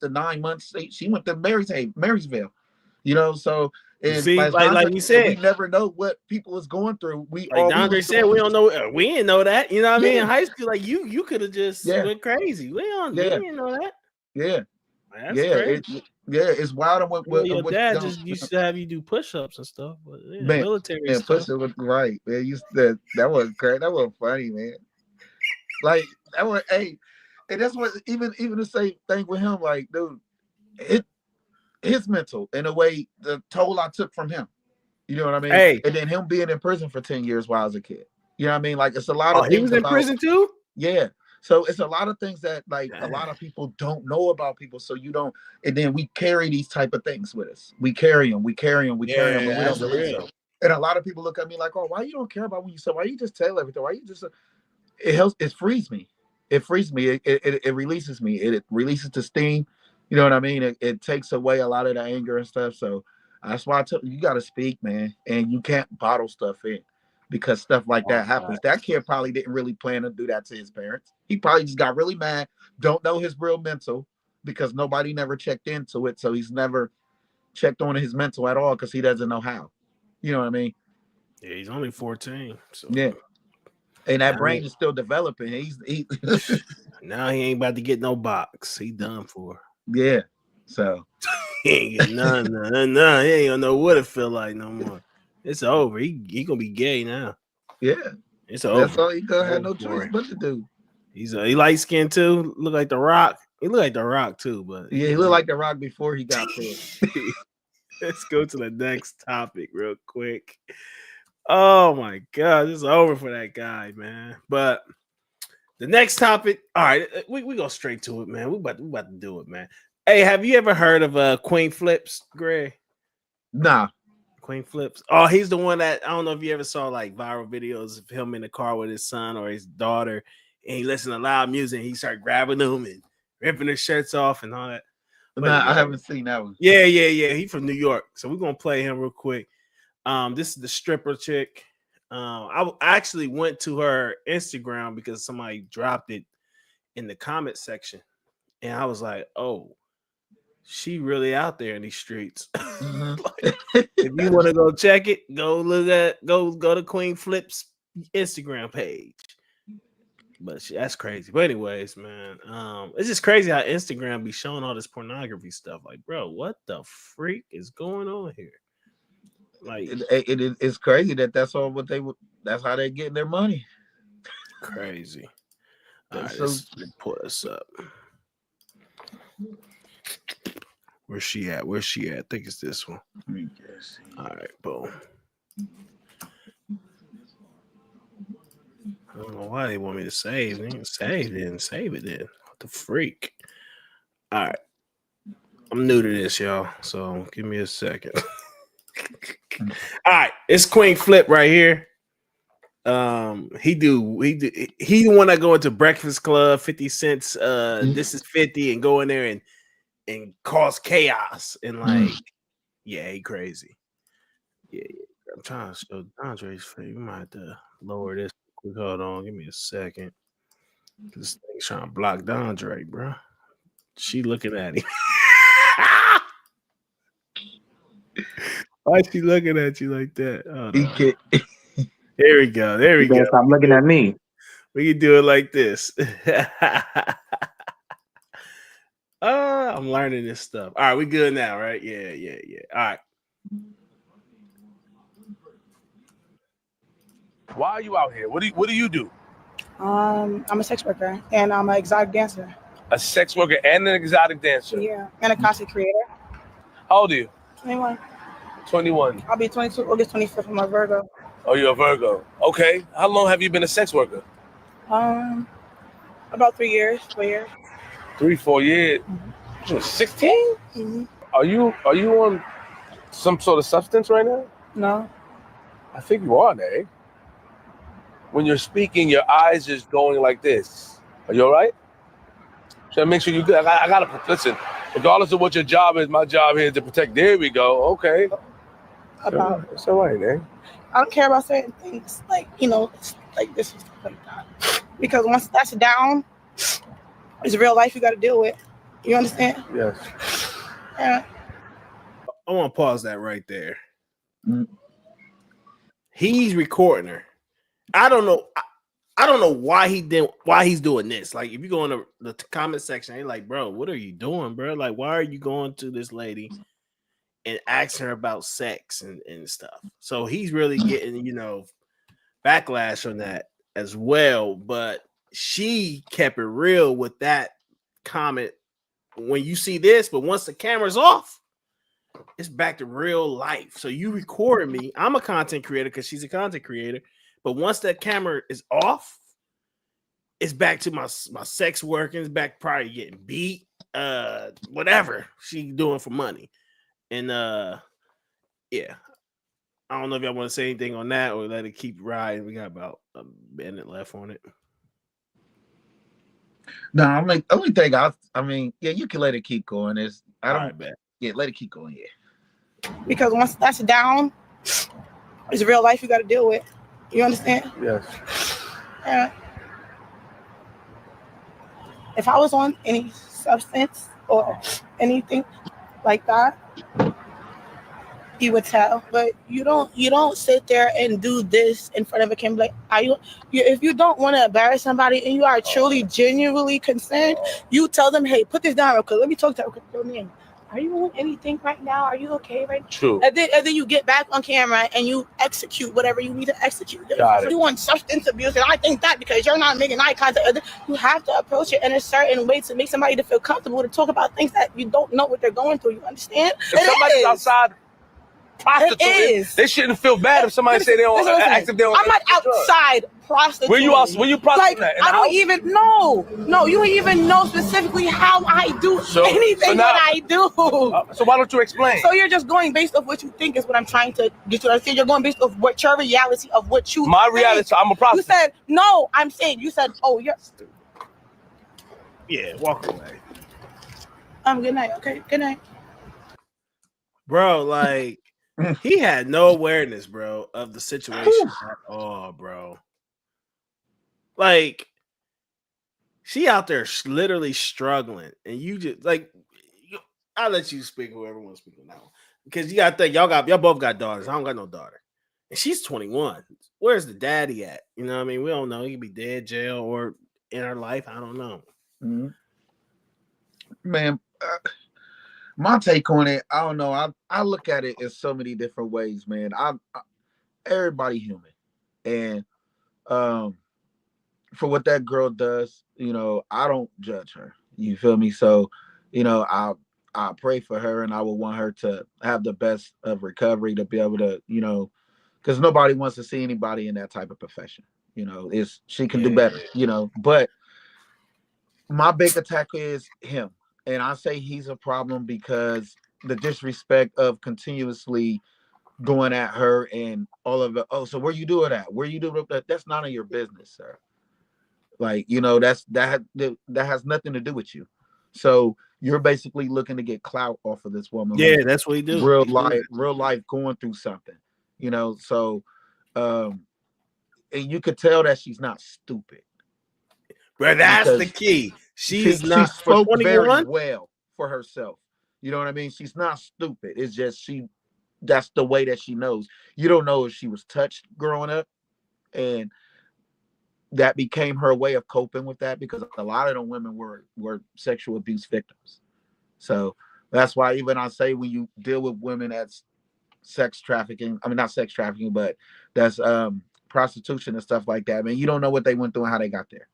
to 9 months. She went to Marysville, you know, so. And see, like you said, we never know what people was going through. Like Andre said, we don't know. We didn't know that. You know what I mean? In high school, like you could have just went crazy. We didn't know that. Yeah, that's crazy. It's wild. Your dad just used to have you do push-ups and stuff. But man, military push-ups was right. Man, that was crazy. That was funny, man. Like that was, hey, and that's what even the same thing with him. Like, dude, his mental, in a way, the toll I took from him. You know what I mean? Hey. And then him being in prison for 10 years while I was a kid. You know what I mean? Like, it's a lot of things. He was in prison too? Yeah. So it's a lot of things that, like, a lot of people don't know about people. So you don't, and then we carry these type of things with us. We carry them, and we don't release them. And a lot of people look at me like, oh, why you don't care about when you say, why you just tell everything? Why you just, it helps, it frees me. It frees me. It releases me. It releases the steam. You know what I mean? It takes away a lot of the anger and stuff. So that's why I tell you, you got to speak, man. And you can't bottle stuff in. because stuff like that happens. That kid probably didn't really plan to do that to his parents. He probably just got really mad, don't know his real mental because nobody never checked into it. So he's never checked on his mental at all because he doesn't know how. You know what I mean? Yeah, he's only 14. So. Yeah. And that brain is still developing. He now he ain't about to get no box. He done for. Yeah. So he ain't get none. He ain't gonna know what it feel like no more. It's over. He gonna be gay now. Yeah. It's over. That's all he gonna have no choice but to do. He light skinned too. Look like The Rock. He look like The Rock too, but yeah, he looked like The Rock before he got there. Let's go to the next topic real quick. Oh my God, it's over for that guy, man. But the next topic, all right, we go straight to it, man. We about to do it, man. Hey, have you ever heard of Queen Flips, Greg? Nah. Queen Flips. Oh, he's the one that I don't know if you ever saw like viral videos of him in the car with his son or his daughter, and he listened to loud music. And he started grabbing them and ripping their shirts off and all that. Nah, I haven't seen that one. Yeah. He from New York, so we're gonna play him real quick. This is the stripper chick. I actually went to her Instagram because somebody dropped it in the comment section, and I was like, "Oh, she really out there in these streets." Like, if you want to go check it, go to Queen Flips Instagram page. But that's crazy. But anyways, man, it's just crazy how Instagram be showing all this pornography stuff. Like, bro, what the freak is going on here? Like, it's crazy that's all what they would. That's how they're getting their money. Crazy. All right, So, let's pull this up. Where's she at? I think it's this one. All right, boom. I don't know why they want me to save. They didn't save it then. What the freak? All right. I'm new to this, y'all. So give me a second. All right, it's Queen Flip right here. He the one that go into Breakfast Club, 50 cents. This is 50, and go in there and cause chaos and like, yeah, he crazy. Yeah. I'm trying to show Andre's face. We might have to lower this. Quick, hold on, give me a second. This thing's trying to block Dondre, bro. She looking at him. Why is she looking at you like that? There we go. You better stop looking at me. We can do it like this. I'm learning this stuff. All right, we good now, right? Yeah. All right. Why are you out here? What do you do? I'm a sex worker and I'm an exotic dancer. A sex worker and an exotic dancer. Yeah, and a content creator. How old are you? 21. 21. I'll be 22 August 25th. I'm a Virgo. Oh, you're a Virgo. Okay. How long have you been a sex worker? About 3 years, 4 years. 3-4 years. 16? Mm-hmm. Are you on some sort of substance right now? No. I think you are, Nate. When you're speaking, your eyes just going like this. Are you all right? Should I make sure you're good? I gotta listen. Regardless of what your job is, my job here is to protect. There we go. Okay. It's all right, man. I don't care about certain things, like like this and stuff like that. Because once that's down, it's real life you got to deal with. You understand? Yes. Yeah. I want to pause that right there. He's recording her. I don't know why he's doing this. Like, if you go in the comment section, they're like, bro, what are you doing, bro? Like, why are you going to this lady and asking her about sex and stuff? So he's really getting, backlash on that as well. But she kept it real with that comment when you see this, but once the camera's off, it's back to real life. So you recorded me. I'm a content creator because she's a content creator. But once that camera is off, it's back to my sex working. It's back probably getting beat, whatever she doing for money. And yeah, I don't know if y'all want to say anything on that or let it keep riding. We got about a minute left on it. No, I mean, only thing yeah, you can let it keep going. Bet. Yeah, let it keep going. Yeah. Because once that's down, it's real life you got to deal with. You understand? Yes. If I was on any substance or anything like that, you would tell. But you don't sit there and do this in front of a camera. Like, if you don't want to embarrass somebody and you are truly genuinely concerned, you tell them, hey, put this down real quick. Let me talk to your name. Are you doing anything right now? Are you okay right now? True. And then you get back on camera and you execute whatever you need to execute. Got it. You want substance abuse, and I think that because you're not making eye contact, you have to approach it in a certain way to make somebody to feel comfortable to talk about things that you don't know what they're going through. You understand? If somebody's outside prostituting, they shouldn't feel bad if somebody say they don't act if they don't. I'm not outside prostituting. Where you prostituting at? I don't even know. No, you don't even know specifically how I do anything that I do. So why don't you explain? So you're just going based off what you think is what I'm trying to get you to understand. You're going based off what your reality of what you My reality, I'm a prostitute. You said, no, I'm saying, you said, oh, you're. Yeah, walk away. Good night. Okay, good night. Bro, like, he had no awareness, bro, of the situation at all, bro. Like, she out there literally struggling, and you just like, I'll let you speak. Whoever wants to speak on that one, because you got to think y'all both got daughters. I don't got no daughter, and she's 21. Where's the daddy at? You know what I mean? We don't know. He could be dead, jail, or in her life. I don't know. Mm-hmm. Man, my take on it, I don't know. I look at it in so many different ways, man. Everybody human, and for what that girl does, you know, I don't judge her. You feel me? So, you know, I pray for her, and I would want her to have the best of recovery to be able to, you know, because nobody wants to see anybody in that type of profession. You know, she can do better, you know. But my big attack is him. And I say he's a problem because the disrespect of continuously going at her and all of it. Oh, so where you doing that? Where you doing that? That's none of your business, sir. Like, you know, that has nothing to do with you. So you're basically looking to get clout off of this woman. Yeah, that's what he do. Real life going through something, you know. So and you could tell that she's not stupid. But that's the key. She spoke very well for herself. You know what I mean? She's not stupid. It's just that's the way that she knows. You don't know if she was touched growing up, and that became her way of coping with that, because a lot of them women were sexual abuse victims. So that's why even I say when you deal with women that's sex trafficking, I mean not sex trafficking, but that's prostitution and stuff like that, man, you don't know what they went through and how they got there.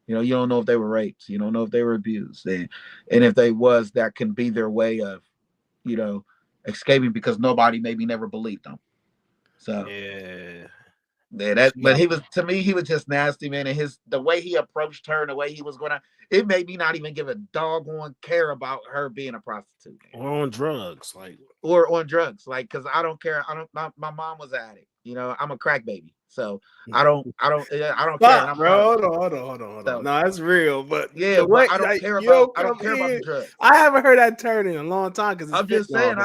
You know, you don't know if they were raped. You don't know if they were abused. And if they was, that can be their way of, you know, escaping, because nobody maybe never believed them. So but he was, to me, he was just nasty, man. And the way he approached her and the way he was it made me not even give a doggone care about her being a prostitute. Or on drugs, because I don't care. My mom was an addict. You know, I'm a crack baby. So I don't care. Bro, hold on. So, no, that's real. But yeah, but I don't care about the drugs. I haven't heard that turn in a long time, because I'm just saying.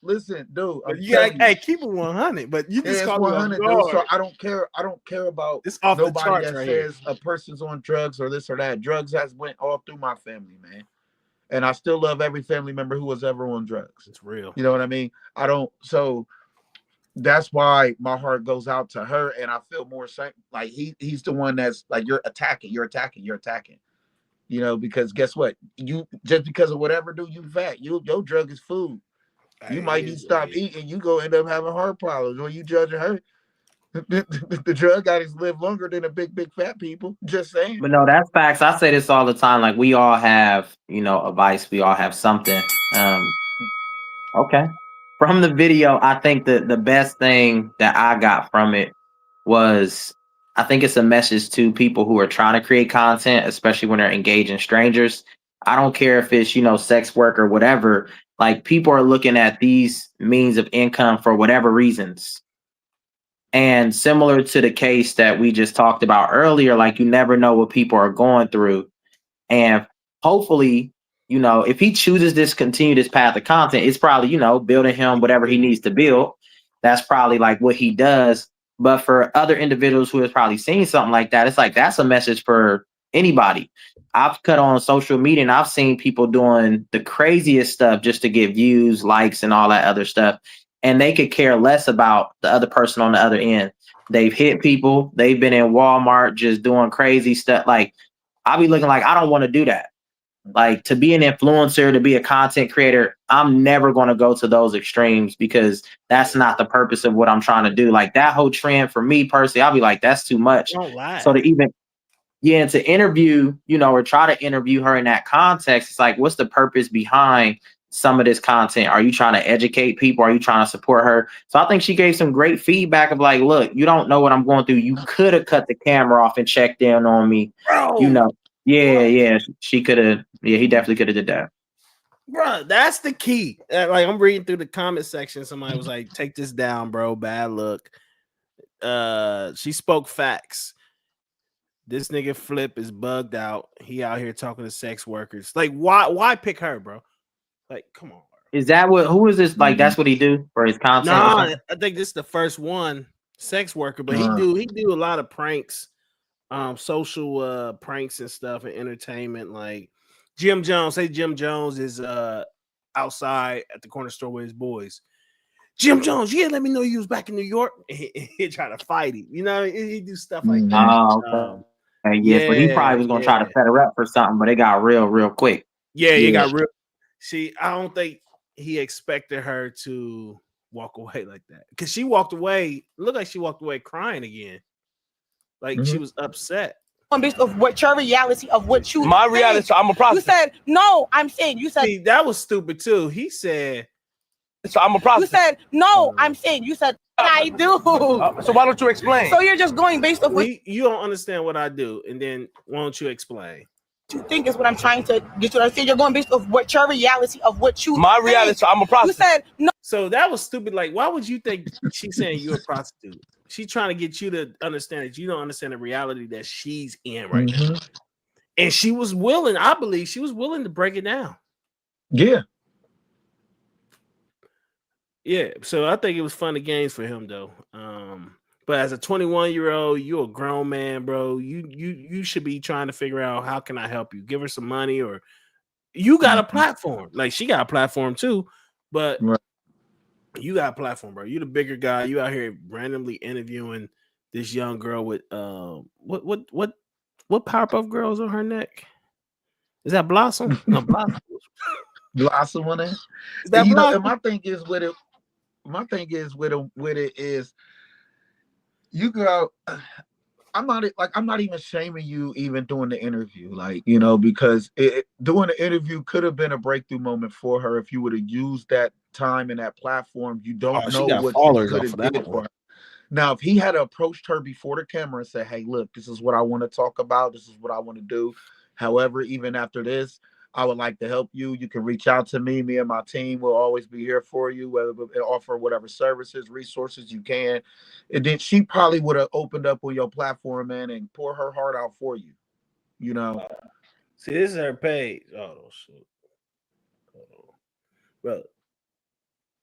Listen, dude. You keep it 100, but you just call 100, dude. So I don't care about it's off nobody the charts that right says here. A person's on drugs or this or that. Drugs has went all through my family, man. And I still love every family member who was ever on drugs. It's real. You know what I mean? So that's why my heart goes out to her, and I feel more like he's the one that's like, you're attacking. You know, because guess what? You just because of whatever, dude, you fat. Your drug is food. You might need to stop eating. You go end up having heart problems when you judging her. The drug addicts live longer than the big fat people. Just saying. But no, that's facts. I say this all the time. Like, we all have, you know, a vice. We all have something. Okay. From the video, I think that the best thing that I got from it was, I think it's a message to people who are trying to create content, especially when they're engaging strangers. I don't care if it's, you know, sex work or whatever. Like, people are looking at these means of income for whatever reasons. And similar to the case that we just talked about earlier, like, you never know what people are going through. And hopefully, you know, if he chooses this, continue this path of content, it's probably, you know, building him whatever he needs to build. That's probably like what he does. But for other individuals who have probably seen something like that, it's like that's a message for anybody. I've cut on social media and I've seen people doing the craziest stuff just to get views, likes, and all that other stuff. And they could care less about the other person on the other end. They've hit people, they've been in Walmart just doing crazy stuff. Like, I'll be looking like I don't want to do that. Like, to be an influencer, to be a content creator, I'm never going to go to those extremes because that's not the purpose of what I'm trying to do. Like, that whole trend for me personally, I'll be like, that's too much. Don't lie. So to even, yeah, and to interview, you know, or try to interview her in that context, it's like, what's the purpose behind some of this content? Are you trying to educate people? Are you trying to support her? So I think she gave some great feedback of like, look, you don't know what I'm going through. You could have cut the camera off and checked in on me. Bro. You know, yeah, she could have. Yeah, he definitely could have did that. Bro, that's the key. Like, I'm reading through the comment section. Somebody was like, take this down, bro. Bad look. She spoke facts. This nigga Flip is bugged out. He out here talking to sex workers. Like, why pick her, bro? Like, come on. Is that what? Who is this? Like, that's what he do for his content? Nah, I think this is the first one, sex worker, but he do a lot of pranks, social pranks and stuff and entertainment. Like Jim Jones. Say Jim Jones is outside at the corner store with his boys. Jim Jones, yeah, let me know you was back in New York. He try to fight him. You know, he do stuff like that. Oh, okay. Yes, but he probably was gonna try to set her up for something, but it got real quick. Yeah, it got real. See, I don't think he expected her to walk away like that because she walked away. Looked like she walked away crying again, like she was upset. Based of what your reality of what you. My reality. I'm a prostitute. You said no. I'm saying you said. See, that was stupid too. He said. So I'm a prostitute. You said no. I'm saying you said I do. So why don't you explain? So you're just going based off what you don't understand what I do, and then why don't you explain? You think is what I'm trying to get you to understand. You're going based off what your reality of what you. My reality. So I'm a prostitute. You said no. So that was stupid. Like, why would you think she's saying you're a prostitute? She's trying to get you to understand that you don't understand the reality that she's in right now. And she was willing, I believe, she was willing to break it down. Yeah. Yeah, so I think it was fun and games for him though. But as a 21-year-old, you're a grown man, bro. You should be trying to figure out how can I help you? Give her some money, or you got a platform. Like, she got a platform too, but you got a platform, bro. You the bigger guy. You out here randomly interviewing this young girl with what Powerpuff Girls on her neck? Is that Blossom? No, Blossom. Blossom on it. Is that Blossom? My thing is with it. My thing is with it is you go. I'm not even shaming you even doing the interview, like, you know, because doing the interview could have been a breakthrough moment for her if you would have used that time and that platform. You don't know what you could have did for her. Now, if he had approached her before the camera and said, "Hey, look, this is what I want to talk about. This is what I want to do. However, even after this, I would like to help you. You can reach out to me. Me and my team will always be here for you, whether offer whatever services, resources you can." And then she probably would have opened up on your platform, man, and pour her heart out for you. You know. See, this is her page. Oh shit. Bro.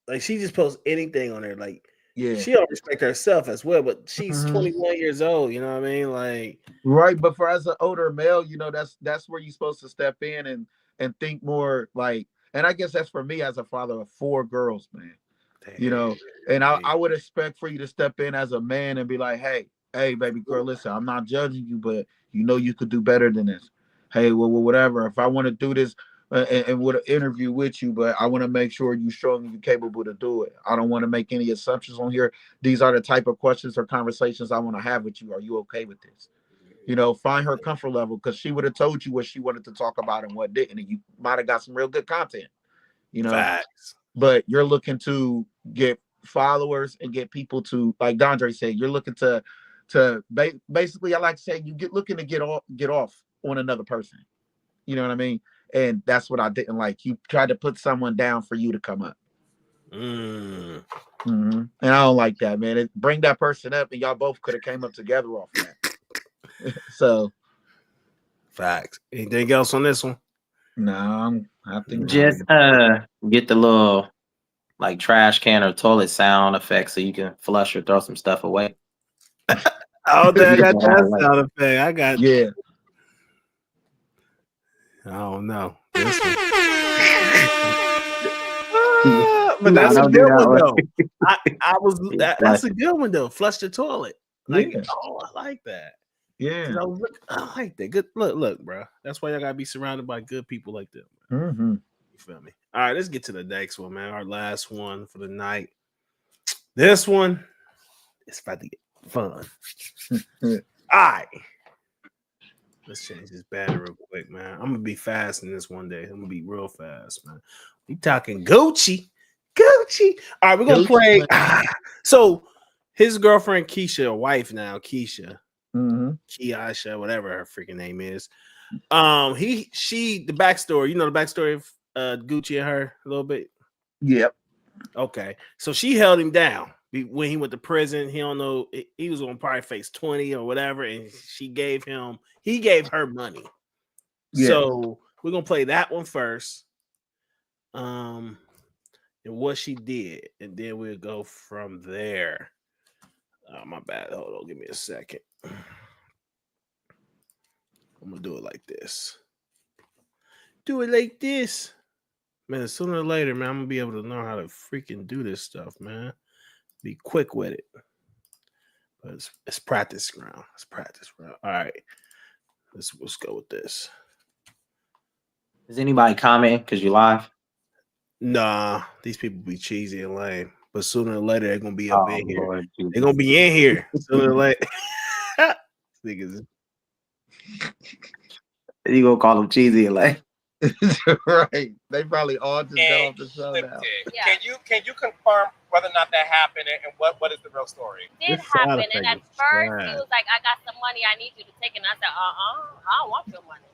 Like, she just posts anything on there. Like, yeah, she don't respect herself as well, but she's 21 years old, you know what I mean? Like, right, but for as an older male, you know, that's where you're supposed to step in and think more, like, and I guess that's for me as a father of 4 girls, man. Damn. You know, and I would expect for you to step in as a man and be like, hey, baby girl, listen, I'm not judging you, but you know you could do better than this. Hey, well, whatever. If I want to do this and would an interview with you, but I want to make sure you're showing you're capable to do it. I don't want to make any assumptions on here. These are the type of questions or conversations I want to have with you. Are you okay with this? You know, find her comfort level, because she would have told you what she wanted to talk about and what didn't, and you might have got some real good content. You know, facts. But you're looking to get followers and get people to, like Dondre said, you're looking to basically, I like to say, looking to get off on another person. You know what I mean? And that's what I didn't like. You tried to put someone down for you to come up. And I don't like that, man. Bring that person up, and y'all both could have came up together off that. So, facts. Anything else on this one? No, I think just get the little like trash can or toilet sound effect so you can flush or throw some stuff away. Oh, I got that sound effect. I got. Yeah. I don't know. This one. But that's a good one though. That's a good one though. Flush the toilet. Like, oh, I like that. Yeah. I like that. Good. Look, bro. That's why y'all gotta be surrounded by good people like them. Mm-hmm. You feel me? All right, let's get to the next one, man. Our last one for the night. This one is about to get fun. All right. Let's change this banner real quick, man. I'm gonna be fast in this one day. I'm gonna be real fast, man. We talking Gucci. All right, we're gonna play. So his girlfriend Keisha, wife now, Keisha, Keisha, whatever her freaking name is. The backstory. You know the backstory of Gucci and her a little bit. Yep. Okay, so she held him down when he went to prison. He don't know, he was gonna probably face 20 or whatever, and he gave her money. Yeah. So we're gonna play that one first, and what she did, and then we'll go from there. My bad. Hold on, give me a second. I'm gonna do it like this. Man, sooner or later, man, I'm gonna be able to learn how to freaking do this stuff, man. Be quick with it. But it's practice ground. All right. Let's go with this. Does anybody comment because you live? Nah, these people be cheesy and lame. But sooner or later, they're gonna be up in here. Lord, they're gonna be in here sooner or later. Niggas. You gonna call them cheesy and lame? Right. They probably all just got off the show now. Yeah. Can you confirm whether or not that happened and what is the real story? It did happen, and at first he was like, "I got some money, I need you to take it." And I said, I don't want your money.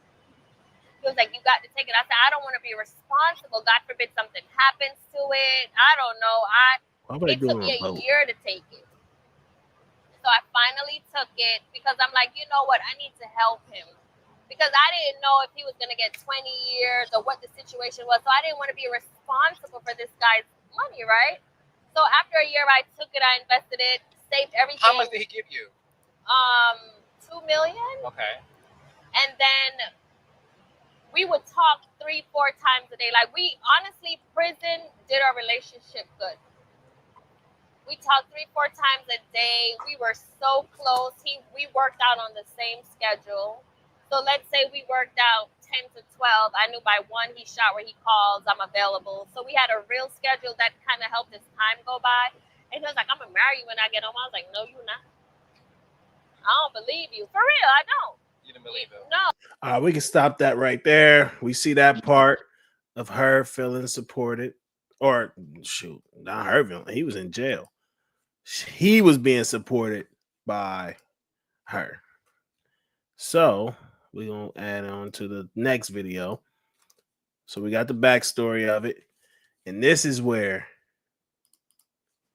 He was like, "You got to take it." I said, "I don't want to be responsible. God forbid something happens to it. I don't know. It took me a year to take it. So I finally took it because I'm like, you know what? I need to help him. Because I didn't know if he was going to get 20 years or what the situation was. So I didn't want to be responsible for this guy's money, right? So after a year, I took it, I invested it, saved everything. How much did he give you? $2 million. Okay. And then we would talk 3-4 times a day. Like prison did our relationship good. We talked 3-4 times a day. We were so close. We worked out on the same schedule. So let's say we worked out 10 to 12. I knew by 1 he shot where he calls, I'm available. So we had a real schedule that kind of helped his time go by. And he was like, "I'm going to marry you when I get home." I was like, "No, you're not. I don't believe you. For real, I don't." You didn't believe him? No. We can stop that right there. We see that part of her feeling supported. Or, shoot, not her feeling. He was in jail. He was being supported by her. So we're going to add on to the next video. So we got the backstory of it. And this is where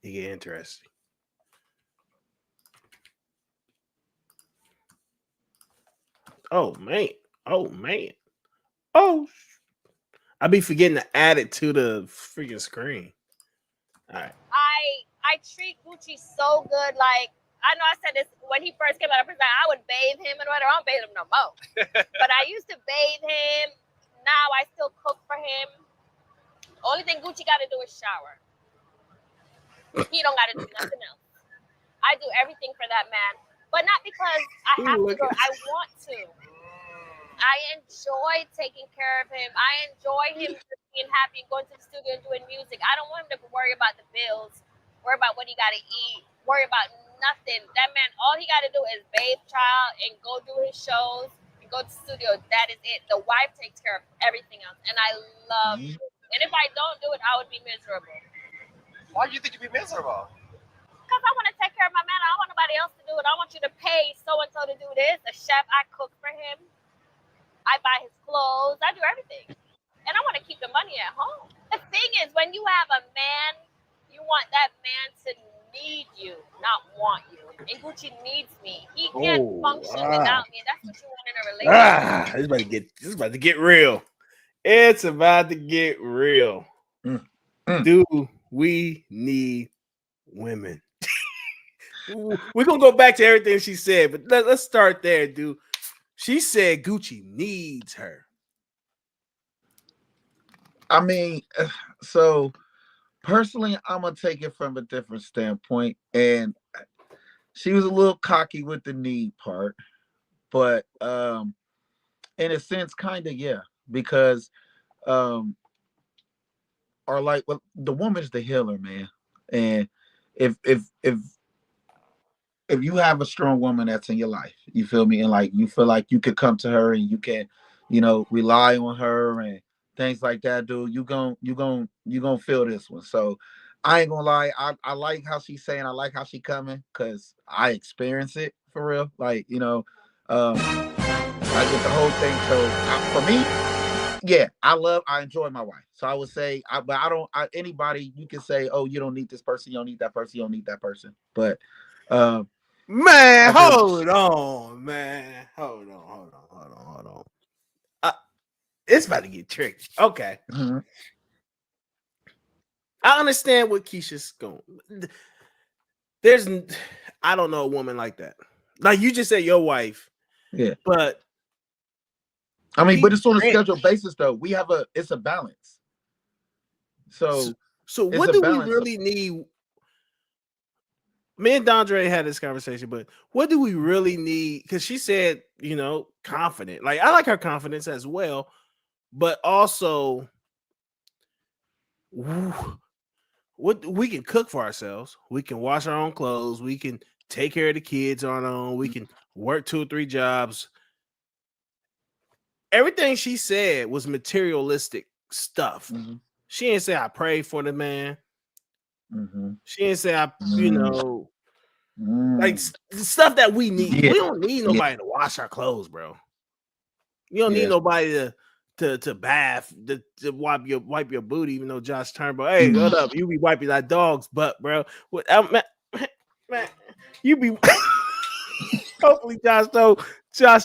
it get interesting. Oh, man. Oh, I be forgetting to add it to the freaking screen. All right. I treat Gucci so good. Like, I know I said this when he first came out of prison, I would bathe him and whatever. I don't bathe him no more. But I used to bathe him. Now I still cook for him. Only thing Gucci got to do is shower. He don't got to do nothing else. I do everything for that man. But not because I have to. I want to. I enjoy taking care of him. I enjoy him just being happy and going to the studio and doing music. I don't want him to worry about the bills, worry about what he got to eat, worry about nothing. That man, all he got to do is bathe child and go do his shows and go to the studio. That is it. The wife takes care of everything else. And I love it. And if I don't do it, I would be miserable. Why do you think you'd be miserable? Because I want to take care of my man. I don't want nobody else to do it. I want you to pay so-and-so to do this. The chef, I cook for him. I buy his clothes. I do everything. And I want to keep the money at home. The thing is, when you have a man, you want that man to need you, not want you. And Gucci needs me. He can't function without me. That's what you want in a relationship. This is about to get real. It's about to get real. Do we need women? We're gonna go back to everything she said, but let's start there, dude. She said Gucci needs her. I mean, so personally, I'm gonna take it from a different standpoint, and she was a little cocky with the need part, but in a sense, kind of, yeah, because or like, well, the woman's the healer, man, and if you have a strong woman that's in your life, you feel me, and like you feel like you could come to her and you can, rely on her and things like that, dude, you gon' feel this one. So I ain't gonna lie, I like how she's saying, I like how she coming, because I experience it for real. Like, I get the whole thing. So for me, yeah, I enjoy my wife. So I would say, but I don't, anybody, you can say, oh, you don't need this person, you don't need that person, you don't need that person. But man, hold on, man. Hold on. It's about to get tricky. Okay. Mm-hmm. I understand what Keisha's going. I don't know a woman like that. Like you just said, your wife. Yeah. But I mean, but it's on a scheduled basis, though. It's a balance. So what do we really need? Me and Dondre had this conversation, but what do we really need? Because she said, confident. Like I like her confidence as well, but also, what we can cook for ourselves. We can wash our own clothes. We can take care of the kids on our own. We can work 2 or 3 jobs. Everything she said was materialistic stuff. Mm-hmm. She didn't say I pray for the man. Mm-hmm. She didn't say like stuff that we need. Yeah. We don't need nobody to wash our clothes, bro. You don't need nobody to bath, to wipe your booty, even though Josh Turnbull, hey, what up? You be wiping that dog's butt, bro. Man, you be hopefully Josh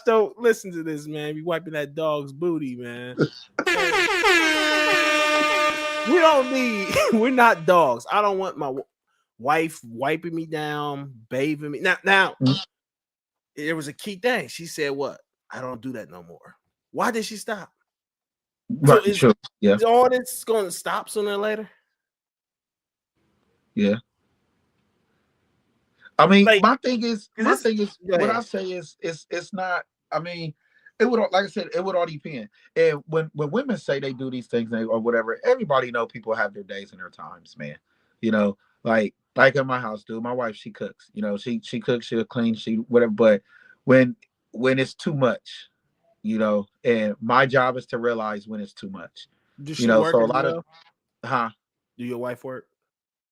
don't listen to this, man. Be wiping that dog's booty, man. We're not dogs. I don't want my wife wiping me down, bathing me. Now, there was a key thing. She said, what? I don't do that no more. Why did she stop? Right, so sure. Yeah. Is all this going to stop sooner or later? Yeah. I mean, my thing is, what I say is, it's not. I mean, it would, like I said, it would all depend. And when women say they do these things or whatever, everybody know people have their days and their times, man. Like in my house, dude, my wife, she cooks. She cooks, she'll clean, she whatever. But when it's too much, and my job is to realize when it's too much. Does she work so a lot of, Do your wife work?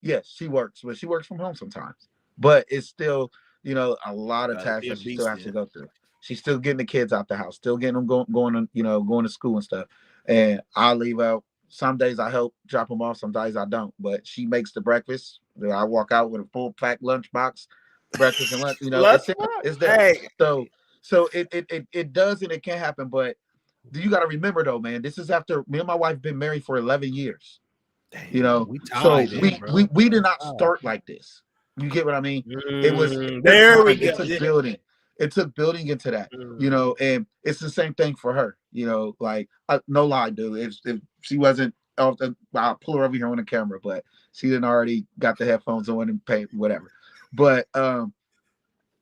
Yes, she works, but she works from home sometimes. But it's still, a lot of tasks that she still has to go through. She's still getting the kids out the house, still getting them going to school and stuff. And I leave out. Some days I help drop them off. Some days I don't. But she makes the breakfast. I walk out with a full packed lunchbox, breakfast and lunch. It's there. Hey. So it does and it can happen. But you got to remember though, man, this is after me and my wife been married for 11 years. Damn, we did not start like this. You get what I mean? It was there we go. It took building. It took building into that, and it's the same thing for her. Like no lie, dude. If she wasn't, I'll pull her over here on the camera, but she didn't already got the headphones on and pay whatever. But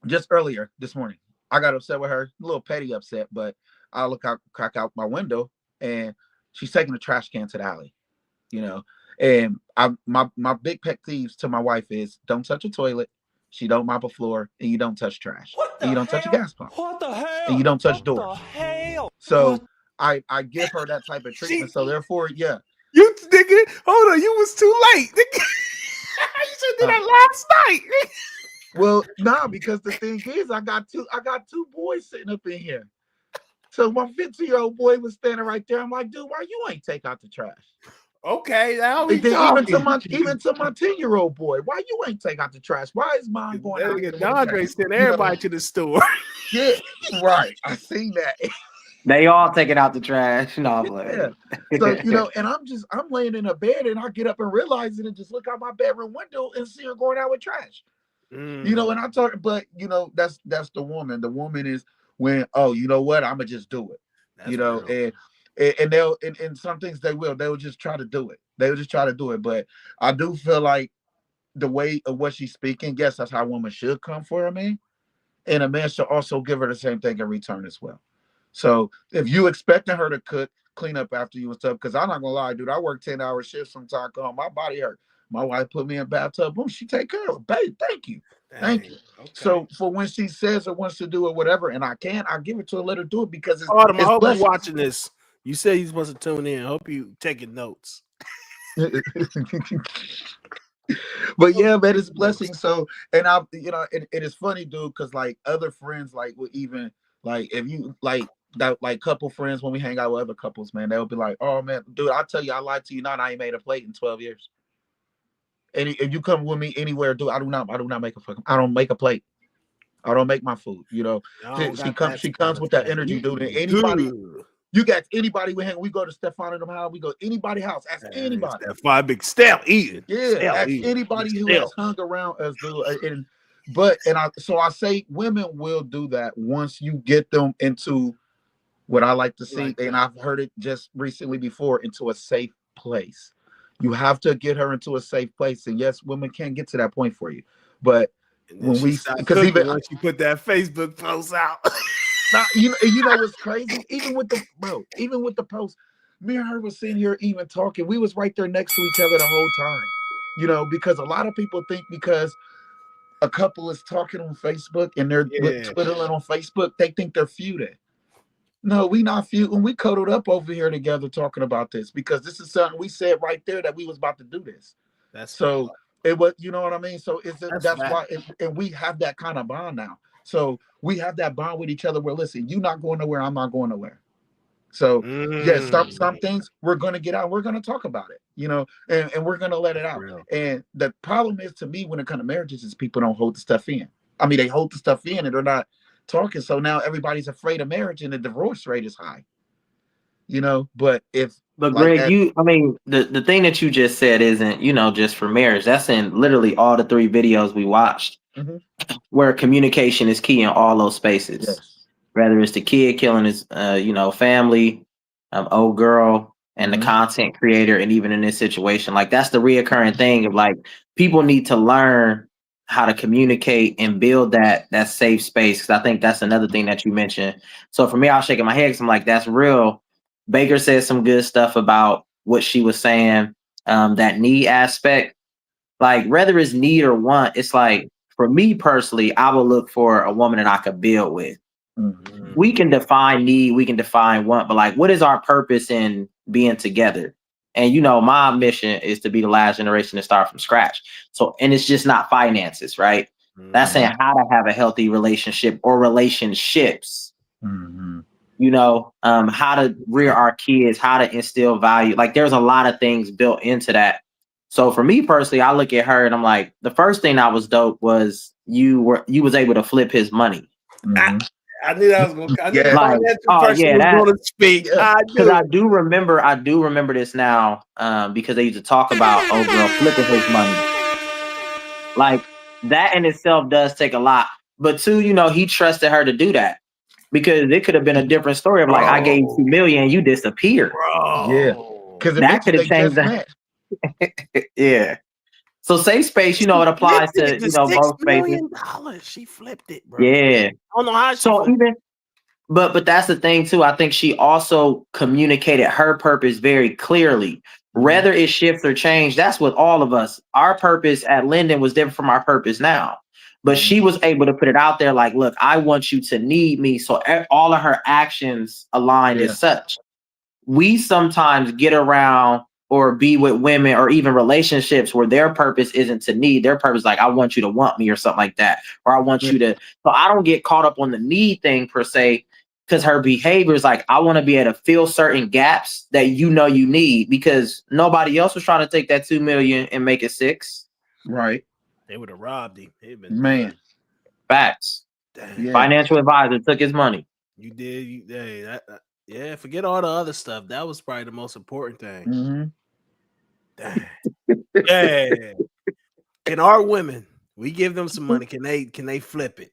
just earlier this morning, I got upset with her, a little petty upset, but I crack out my window and she's taking the trash can to the alley, and my big pet peeves to my wife is don't touch a toilet, she don't mop a floor, and you don't touch trash, and you don't touch a gas pump, What the hell? and you don't touch doors. What the hell? So I give her that type of treatment. So therefore, yeah. You nigga, hold on, you was too late. You should do that last night. Well, nah, because the thing is, I got two boys sitting up in here. So my 15-year-old boy was standing right there. I'm like, dude, why you ain't take out the trash? Okay, now we even to my 10-year-old boy, why you ain't take out the trash? Why is mine going out? Dondre sent everybody to the store. Yeah, right. I seen that. They all taking out the trash. No, yeah. So and I'm laying in a bed and I get up and realize it and just look out my bedroom window and see her going out with trash. You know, and I talk, but you know, that's the woman. The woman is when, oh, you know what, I'ma just do it. You know, and they'll and some things they'll just try to do it. They'll just try to do it. But I do feel like the way of what she's speaking, yes, that's how a woman should come for a man. And a man should also give her the same thing in return as well. So if you expecting her to cook, clean up after you and stuff, because I'm not gonna lie, dude, I work 10-hour shifts sometimes. Come home, my body hurt. My wife put me in a bathtub. Boom, she take care of it. Babe, thank you. Thank you. Okay. So for when she says or wants to do it, whatever, and I can, I give it to her, let her do it because it's, Autumn, I it's hope you're blessings. watching this. You say you're supposed to tune in. I hope you taking notes. But yeah, man, it's blessings. So, and I, you know, it is funny, dude, because like other friends, like will even like if you like that, like couple friends when we hang out with other couples, man, they'll be like, "Oh man, dude, I tell you, I lied to you not. I ain't made a plate in 12 years. And if you come with me anywhere, dude, I do not make I don't make a plate. I don't make my food. You know, she comes with that energy, dude. And anybody. You got anybody we hang, we go to Stefan and them house, we go anybody house, ask anybody. Stefan big step eating. Yeah, ask anybody who has hung around us, dude. So I say women will do that once you get them into what I like to see, and I've heard it just recently before, into a safe place. You have to get her into a safe place. And yes, women can get to that point for you. But when we because even once you put that Facebook post out. Now, you know what's crazy? Even with the post, me and her was sitting here even talking. We was right there next to each other the whole time. You know, because a lot of people think because a couple is talking on Facebook and they're twiddling on Facebook, they think they're feuding. No, we not feuding. We cuddled up over here together talking about this because this is something we said right there that we was about to do this. That's so it was, you know what I mean? So that's why, and we have that kind of bond now. So we have that bond with each other where, listen, you're not going nowhere, I'm not going nowhere. So yes, some things we're gonna get out, we're gonna talk about it, you know, and we're gonna let it out. And the problem is, to me, when it comes to marriages, is people don't hold the stuff in. I mean, they hold the stuff in and they're not talking. So now everybody's afraid of marriage and the divorce rate is high. You know, but Greg, the thing that you just said isn't, you know, just for marriage. That's in literally all the 3 videos we watched. Where communication is key in all those spaces, whether it's the kid killing his, you know, family, old girl, and the content creator, and even in this situation, like that's the reoccurring thing of like people need to learn how to communicate and build that safe space. Because I think that's another thing that you mentioned. So for me, I was shaking my head because I'm like, that's real. Baker said some good stuff about what she was saying, that need aspect, like whether it's need or want, it's like. For me personally, I will look for a woman that I could build with. We can define need, we can define want, but like, what is our purpose in being together? And you know, my mission is to be the last generation to start from scratch. So, and it's just not finances, right? That's saying how to have a healthy relationship or relationships. You know, how to rear our kids, how to instill value. Like, there's a lot of things built into that. So for me personally, I look at her and I'm like, the first thing that was dope was you was able to flip his money. I knew that was going to like, going to speak. Because I do remember this now, because they used to talk about old girl flipping his money. Like that in itself does take a lot. But 2, you know, he trusted her to do that. Because it could have been a different story of like, I gave you $2 million, you disappeared. Because that could have changed that. Yeah. So safe space, you know, it applies to, you know, both spaces. $6 million. She flipped it, bro. Yeah. I don't know how she but that's the thing too. I think she also communicated her purpose very clearly. Whether it shifts or change, that's with all of us. Our purpose at Linden was different from our purpose now. But she was able to put it out there like, look, I want you to need me. So all of her actions aligned as such. We sometimes get around or be with women or even relationships where their purpose isn't to need. Their purpose is like, I want you to want me or something like that. Or I want you to. So I don't get caught up on the need thing per se, because her behavior is like, I want to be able to fill certain gaps that you know you need, because nobody else was trying to take that $2 million and make it 6. Right. They would have robbed him. Man. Facts. Financial advisor took his money. You did. Yeah, forget all the other stuff. That was probably the most important thing. Dang. Yeah. Can our women We give them some money. Can they flip it?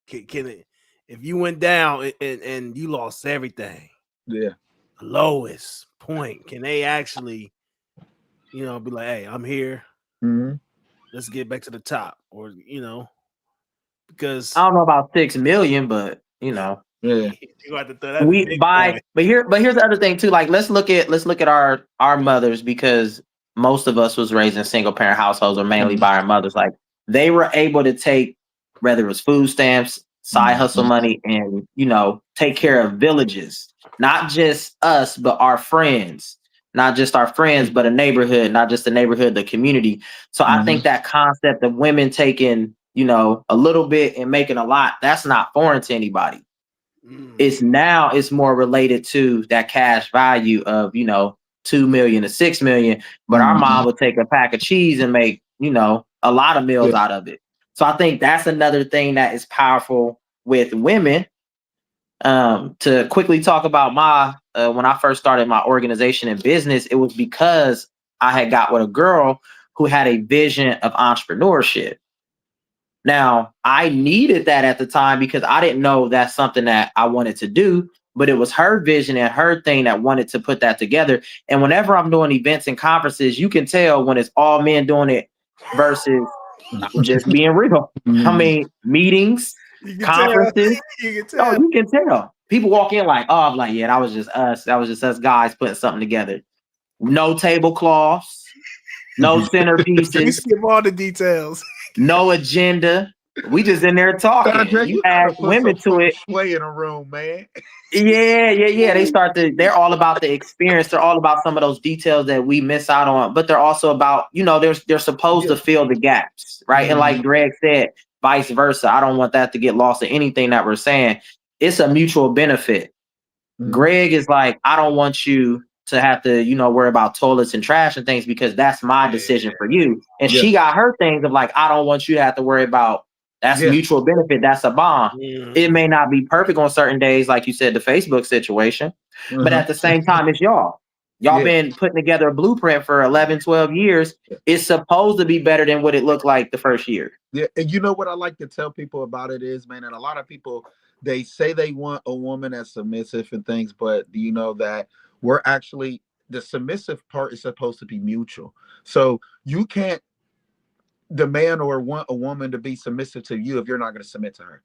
Can it? If you went down and you lost everything, Yeah. lowest point, can they actually, be like, hey, I'm here. Mm-hmm. Let's get back to the top, or because I don't know about 6 million, but Yeah. you got to throw that we big buy. boy. But here's the other thing too. Like let's look at our mothers, because most of us was raised in single parent households or mainly by our mothers. Like they were able to take, whether it was food stamps, side hustle money, and take care of villages, not just us, but our friends. Not just our friends, but a neighborhood, not just the neighborhood, the community. So I think that concept of women taking, a little bit and making a lot, that's not foreign to anybody. It's more related to that cash value of, 2 million to 6 million. But our mom would take a pack of cheese and make, a lot of meals out of it. So I think that's another thing that is powerful with women. To quickly talk about when I first started my organization and business, it was because I had got with a girl who had a vision of entrepreneurship. Now, I needed that at the time because I didn't know that's something that I wanted to do, but it was her vision and her thing that wanted to put that together. And whenever I'm doing events and conferences, you can tell when it's all men doing it versus just being real. I mean, meetings, conferences. You can tell. Oh, you can tell. People walk in like, I'm like, yeah, that was just us. That was just us guys putting something together. No tablecloths, no centerpieces. We skip all the details. No agenda. We just in there talking. Andre, you add women to it. Way in a room, man. Yeah. They're all about the experience. They're all about some of those details that we miss out on, but they're also about, they're supposed to fill the gaps, right? And like Greg said, vice versa. I don't want that to get lost in anything that we're saying. It's a mutual benefit. Greg is like, I don't want you to have to, worry about toilets and trash and things because that's my decision for you. And she got her things of like, I don't want you to have to worry about. That's mutual benefit. That's a bond. It may not be perfect on certain days, like you said, the Facebook situation, but at the same time, it's y'all. Y'all been putting together a blueprint for 11, 12 years. It's supposed to be better than what it looked like the first year. Yeah, and you know what I like to tell people about it is, man, and a lot of people, they say they want a woman that's submissive and things, but do you know that we're actually, the submissive part is supposed to be mutual. So you can't demand or want a woman to be submissive to you if you're not going to submit to her.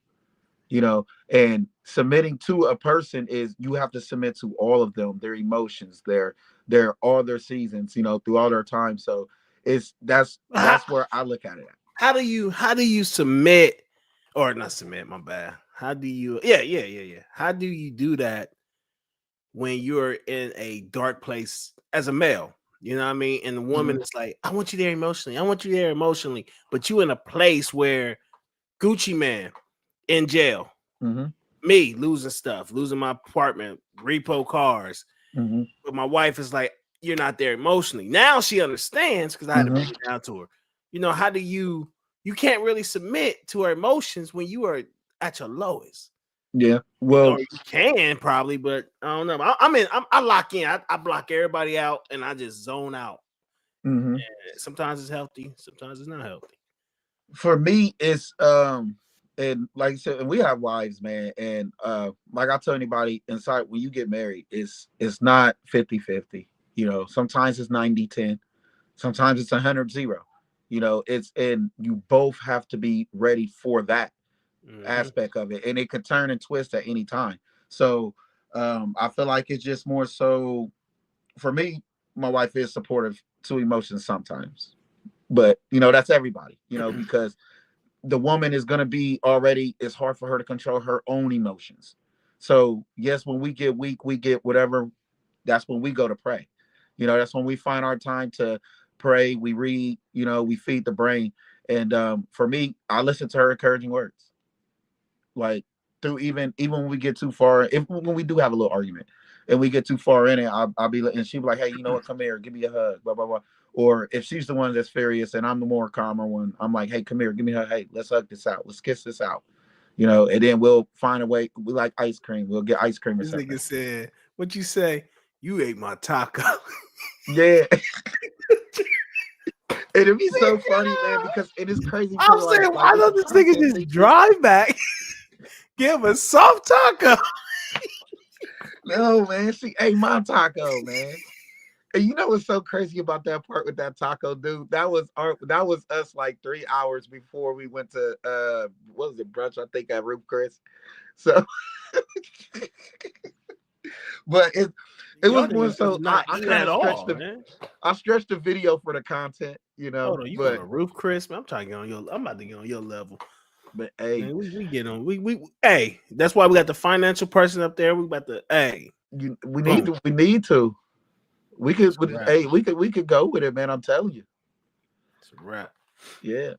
And submitting to a person is you have to submit to all of them, their emotions, their all their seasons, through all their time. So that's where I look at it. How do you submit or not submit? My bad. How do you? Yeah. How do you do that when you're in a dark place as a male? You know what I mean? And the woman is like, I want you there emotionally. I want you there emotionally. But you in a place where Gucci man in jail, me losing stuff, losing my apartment, repo cars. But my wife is like, you're not there emotionally. Now she understands because I had to bring it down to her. How do you can't really submit to her emotions when you are at your lowest. Yeah, well, you can probably, but I don't know. I lock in. I block everybody out, and I just zone out. And sometimes it's healthy, sometimes it's not healthy. For me, it's and like I said, and we have wives, man, and like I tell anybody inside, when you get married, it's not 50-50. Sometimes it's 90-10, sometimes it's 100-0. It's, and you both have to be ready for that aspect of it, and it could turn and twist at any time. So I feel like it's just more so for me, my wife is supportive to emotions sometimes, but that's everybody, because the woman is going to be already, it's hard for her to control her own emotions. So yes, when we get weak, we get whatever, that's when we go to pray. That's when we find our time to pray. We read, we feed the brain. And for me, I listen to her encouraging words. Like through even when we get too far, when we do have a little argument and we get too far in it, I'll be, and she'll be like, hey, you know what, come here, give me a hug, blah, blah, blah. Or if she's the one that's furious and I'm the more calmer one, I'm like, hey, come here, give me a hug, hey, let's hug this out, let's kiss this out, and then we'll find a way. We like ice cream, we'll get ice cream or something. This nigga said, what you say? You ate my taco. Yeah. it'd be so funny, man, because it is crazy. I'm for, saying, why don't this nigga just drive back, give a soft taco? No, man. See, hey, my taco, man. And you know what's so crazy about that part with that taco, dude? That was us like 3 hours before we went to what was it, brunch? I think at Roof Chris. So, but it was more so I kind of stretched I stretched the video for the content, you know. Hold on, you but on a Roof Chris? Man, I'm trying to get on your. I'm about to get on your level. But hey, man, we get on. We hey, that's why we got the financial person up there. We about to hey. We need to. We could we could go with it, man. I'm telling you. It's a wrap. Yeah.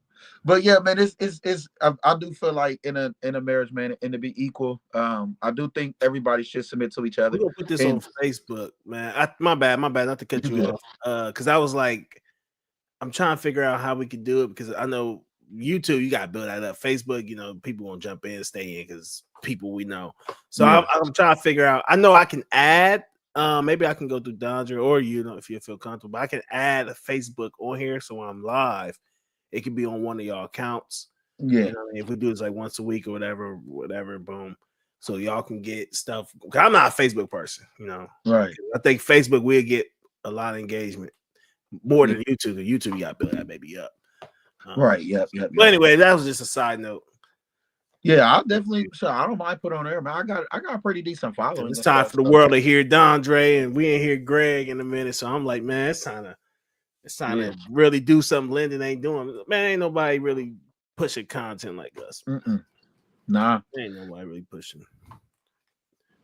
But yeah, man, it's I do feel like in a marriage, man, and to be equal, I do think everybody should submit to each other. We're gonna put this on Facebook, man. My bad, not to cut you off. Because I was like, I'm trying to figure out how we could do it because I know YouTube, you gotta build that up. Facebook, you know, people won't jump in and stay in because people we know. So Yeah. I'm trying to figure out. I know I can add. Maybe I can go through Dondre or you know if you feel comfortable. But I can add a Facebook on here so when I'm live, it can be on one of y'all accounts. Yeah. You know what I mean? If we do this like once a week or whatever, boom. So y'all can get stuff. I'm not a Facebook person, you know. Right. I think Facebook will get a lot of engagement more than YouTube. The YouTube you got to build that baby up. Right. Yep. But anyway, that was just a side note. Yeah, I'll definitely. So I don't mind put on there, man. I got a pretty decent following. It's time for the world to hear Dondre, and we ain't hear Greg in a minute. So I'm like, man, it's time to really do something Lyndon ain't doing. Man, ain't nobody really pushing content like us. Nah, ain't nobody really pushing.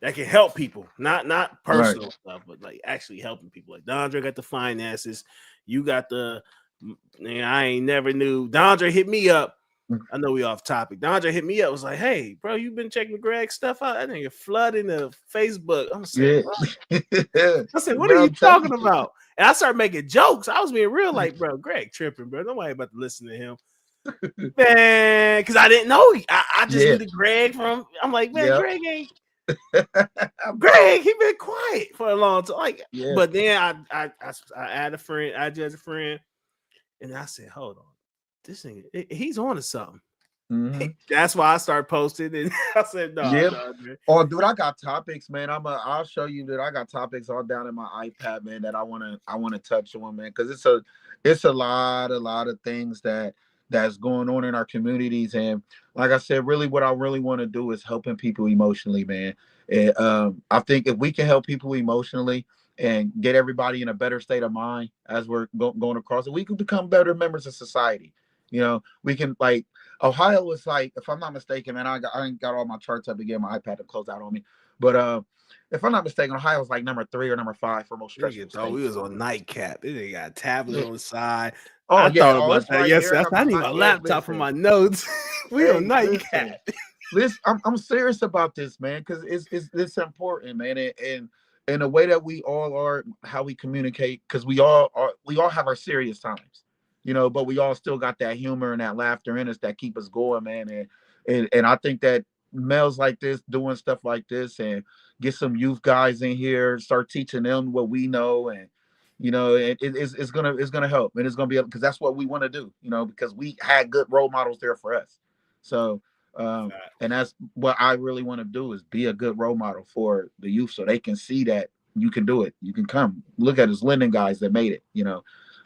That can help people, not personal stuff, but like actually helping people. Like Dondre got the finances, you got the. Man, I ain't never knew. Dondre hit me up. I know we off topic. Dondre hit me up. Was like, "Hey, bro, you been checking Greg's stuff out? I think you're flooding the Facebook." I'm saying, I said, "What are you talking about?" And I started making jokes. I was being real, like, "Bro, Greg tripping, bro. Nobody about to listen to him, man." Because I didn't know. I just knew the Greg from. I'm like, man, Greg ain't. Greg, he been quiet for a long time. Like, but then I add a friend. I just a friend, and I said, "Hold on." This thing, he's on to something. That's why I started posting, and I said, "No, Oh, dude, I got topics, man. I'll show you that I got topics all down in my iPad, man. That I wanna touch on, man, because it's a lot of things that's going on in our communities, and like I said, really, what I really want to do is helping people emotionally, man. And I think if we can help people emotionally and get everybody in a better state of mind as we're going across it, we can become better members of society. You know, we can like Ohio was like, if I'm not mistaken, man, I ain't got all my charts up again. My iPad to close out on me. But if I'm not mistaken, Ohio was like number 3 or number 5 for most stressful states. We was on nightcap. They got a tablet on the side. Oh, I yeah. thought about that right yesterday. I need my laptop for my notes. We on nightcap. Listen, I'm serious about this, man, because it's important, man, and the way that we all are, how we communicate, because we all have our serious times. You know, but we all still got that humor and that laughter in us that keep us going, man. And I think that males like this doing stuff like this and get some youth guys in here, start teaching them what we know, and you know, it's gonna help, and it's gonna be because that's what we want to do, you know, because we had good role models there for us. So and that's what I really want to do is be a good role model for the youth so they can see that you can do it. You can come look at us Linden guys that made it, you know.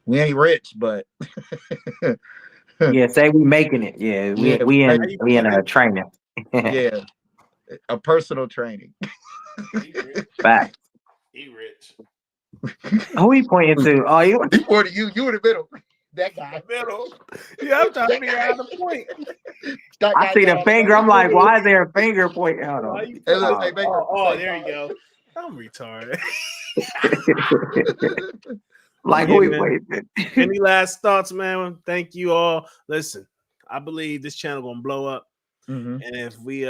We ain't rich, but yeah, say we making it. Yeah, we in a training. Yeah, a personal training. Fact. He rich. Who he pointing to? Oh, he pointed you. You in the middle. That guy. Middle. Yeah, I'm trying to figure out the point. I see the finger. I'm like, why is there a finger pointing? Hold on. Oh, there you go. I'm retarded. Like, any last thoughts, man? Thank you all. Listen, I believe this channel gonna blow up, and if we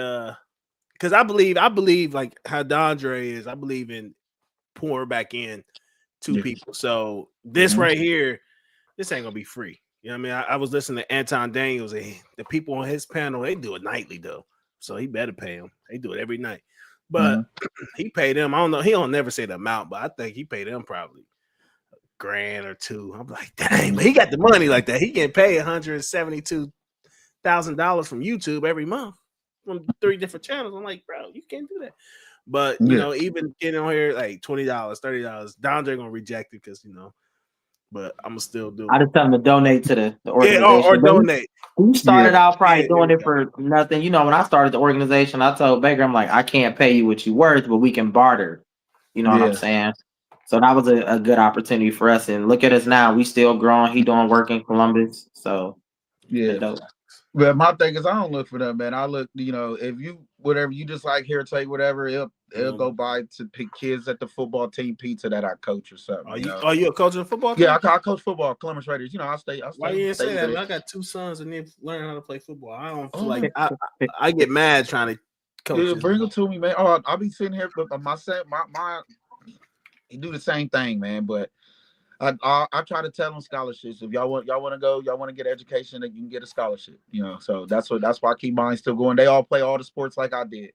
because I believe like how Dondre is, I believe in pouring back in to people. So this right here, this ain't gonna be free. You know what I mean? I was listening to Anton Daniels, and the people on his panel, they do it nightly though, so he better pay him. They do it every night, but he paid them. I don't know. He don't never say the amount, but I think he paid them probably grand or two. I'm like, dang, but he got the money like that. He can pay $172,000 from YouTube every month from 3 different channels. I'm like, bro, you can't do that. But you know, even getting on here like $20, $30, Dondre gonna reject it because but I'm gonna still do it. I just tell him to donate to the organization. Yeah, or donate. We started out probably doing it for nothing. You know, when I started the organization, I told Baker, I'm like, I can't pay you what you're worth, but we can barter. You know what I'm saying? So that was a good opportunity for us. And look at us now. We still growing. He doing work in Columbus. So But my thing is, I don't look for them, man. I look, if you whatever you just like here, take whatever, it'll go by to pick kids at the football team pizza that I coach or something. Are you a coach in football team? Yeah, I coach football, Columbus Raiders. I stay. Why you didn't say that? I got 2 sons and they learn how to play football. I don't feel like I get mad trying to coach. Yeah, bring them to me, man. Oh, I'll be sitting here, but my son, my he do the same thing, man. But I try to tell them scholarships. If y'all want to go, y'all want to get education, that you can get a scholarship. So that's why I keep mine still going. They all play all the sports like I did.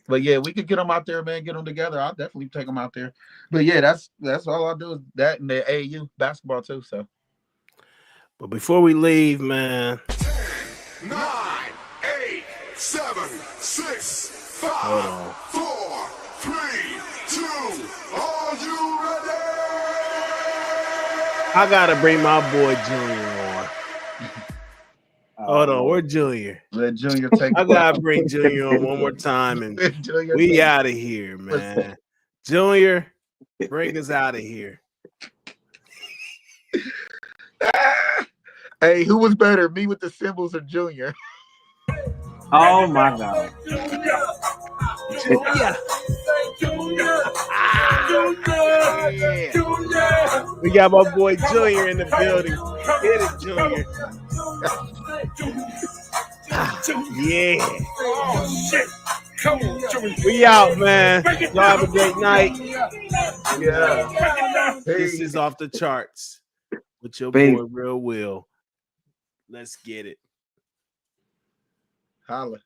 But yeah, we could get them out there, man. Get them together. I'll definitely take them out there. But yeah, that's all I do is that and the AAU basketball too. So, but before we leave, man. 10, 9, 8, 7, 6, 5, 4, 3, 2. Are you ready? I gotta bring my boy Junior on. Hold on, where's Junior? Let Junior take. I gotta bring Junior on one more time, and we out of here, man. Junior, bring us out of here. Hey, who was better, me with the symbols or Junior? Oh my God. We got my boy Junior in the building. Hit it, Junior. Yeah. Oh, shit. Come on, Junior. We out, man. Y'all have a great night. Yeah. This is Off the Charts with your boy Real Will. Let's get it. Holla.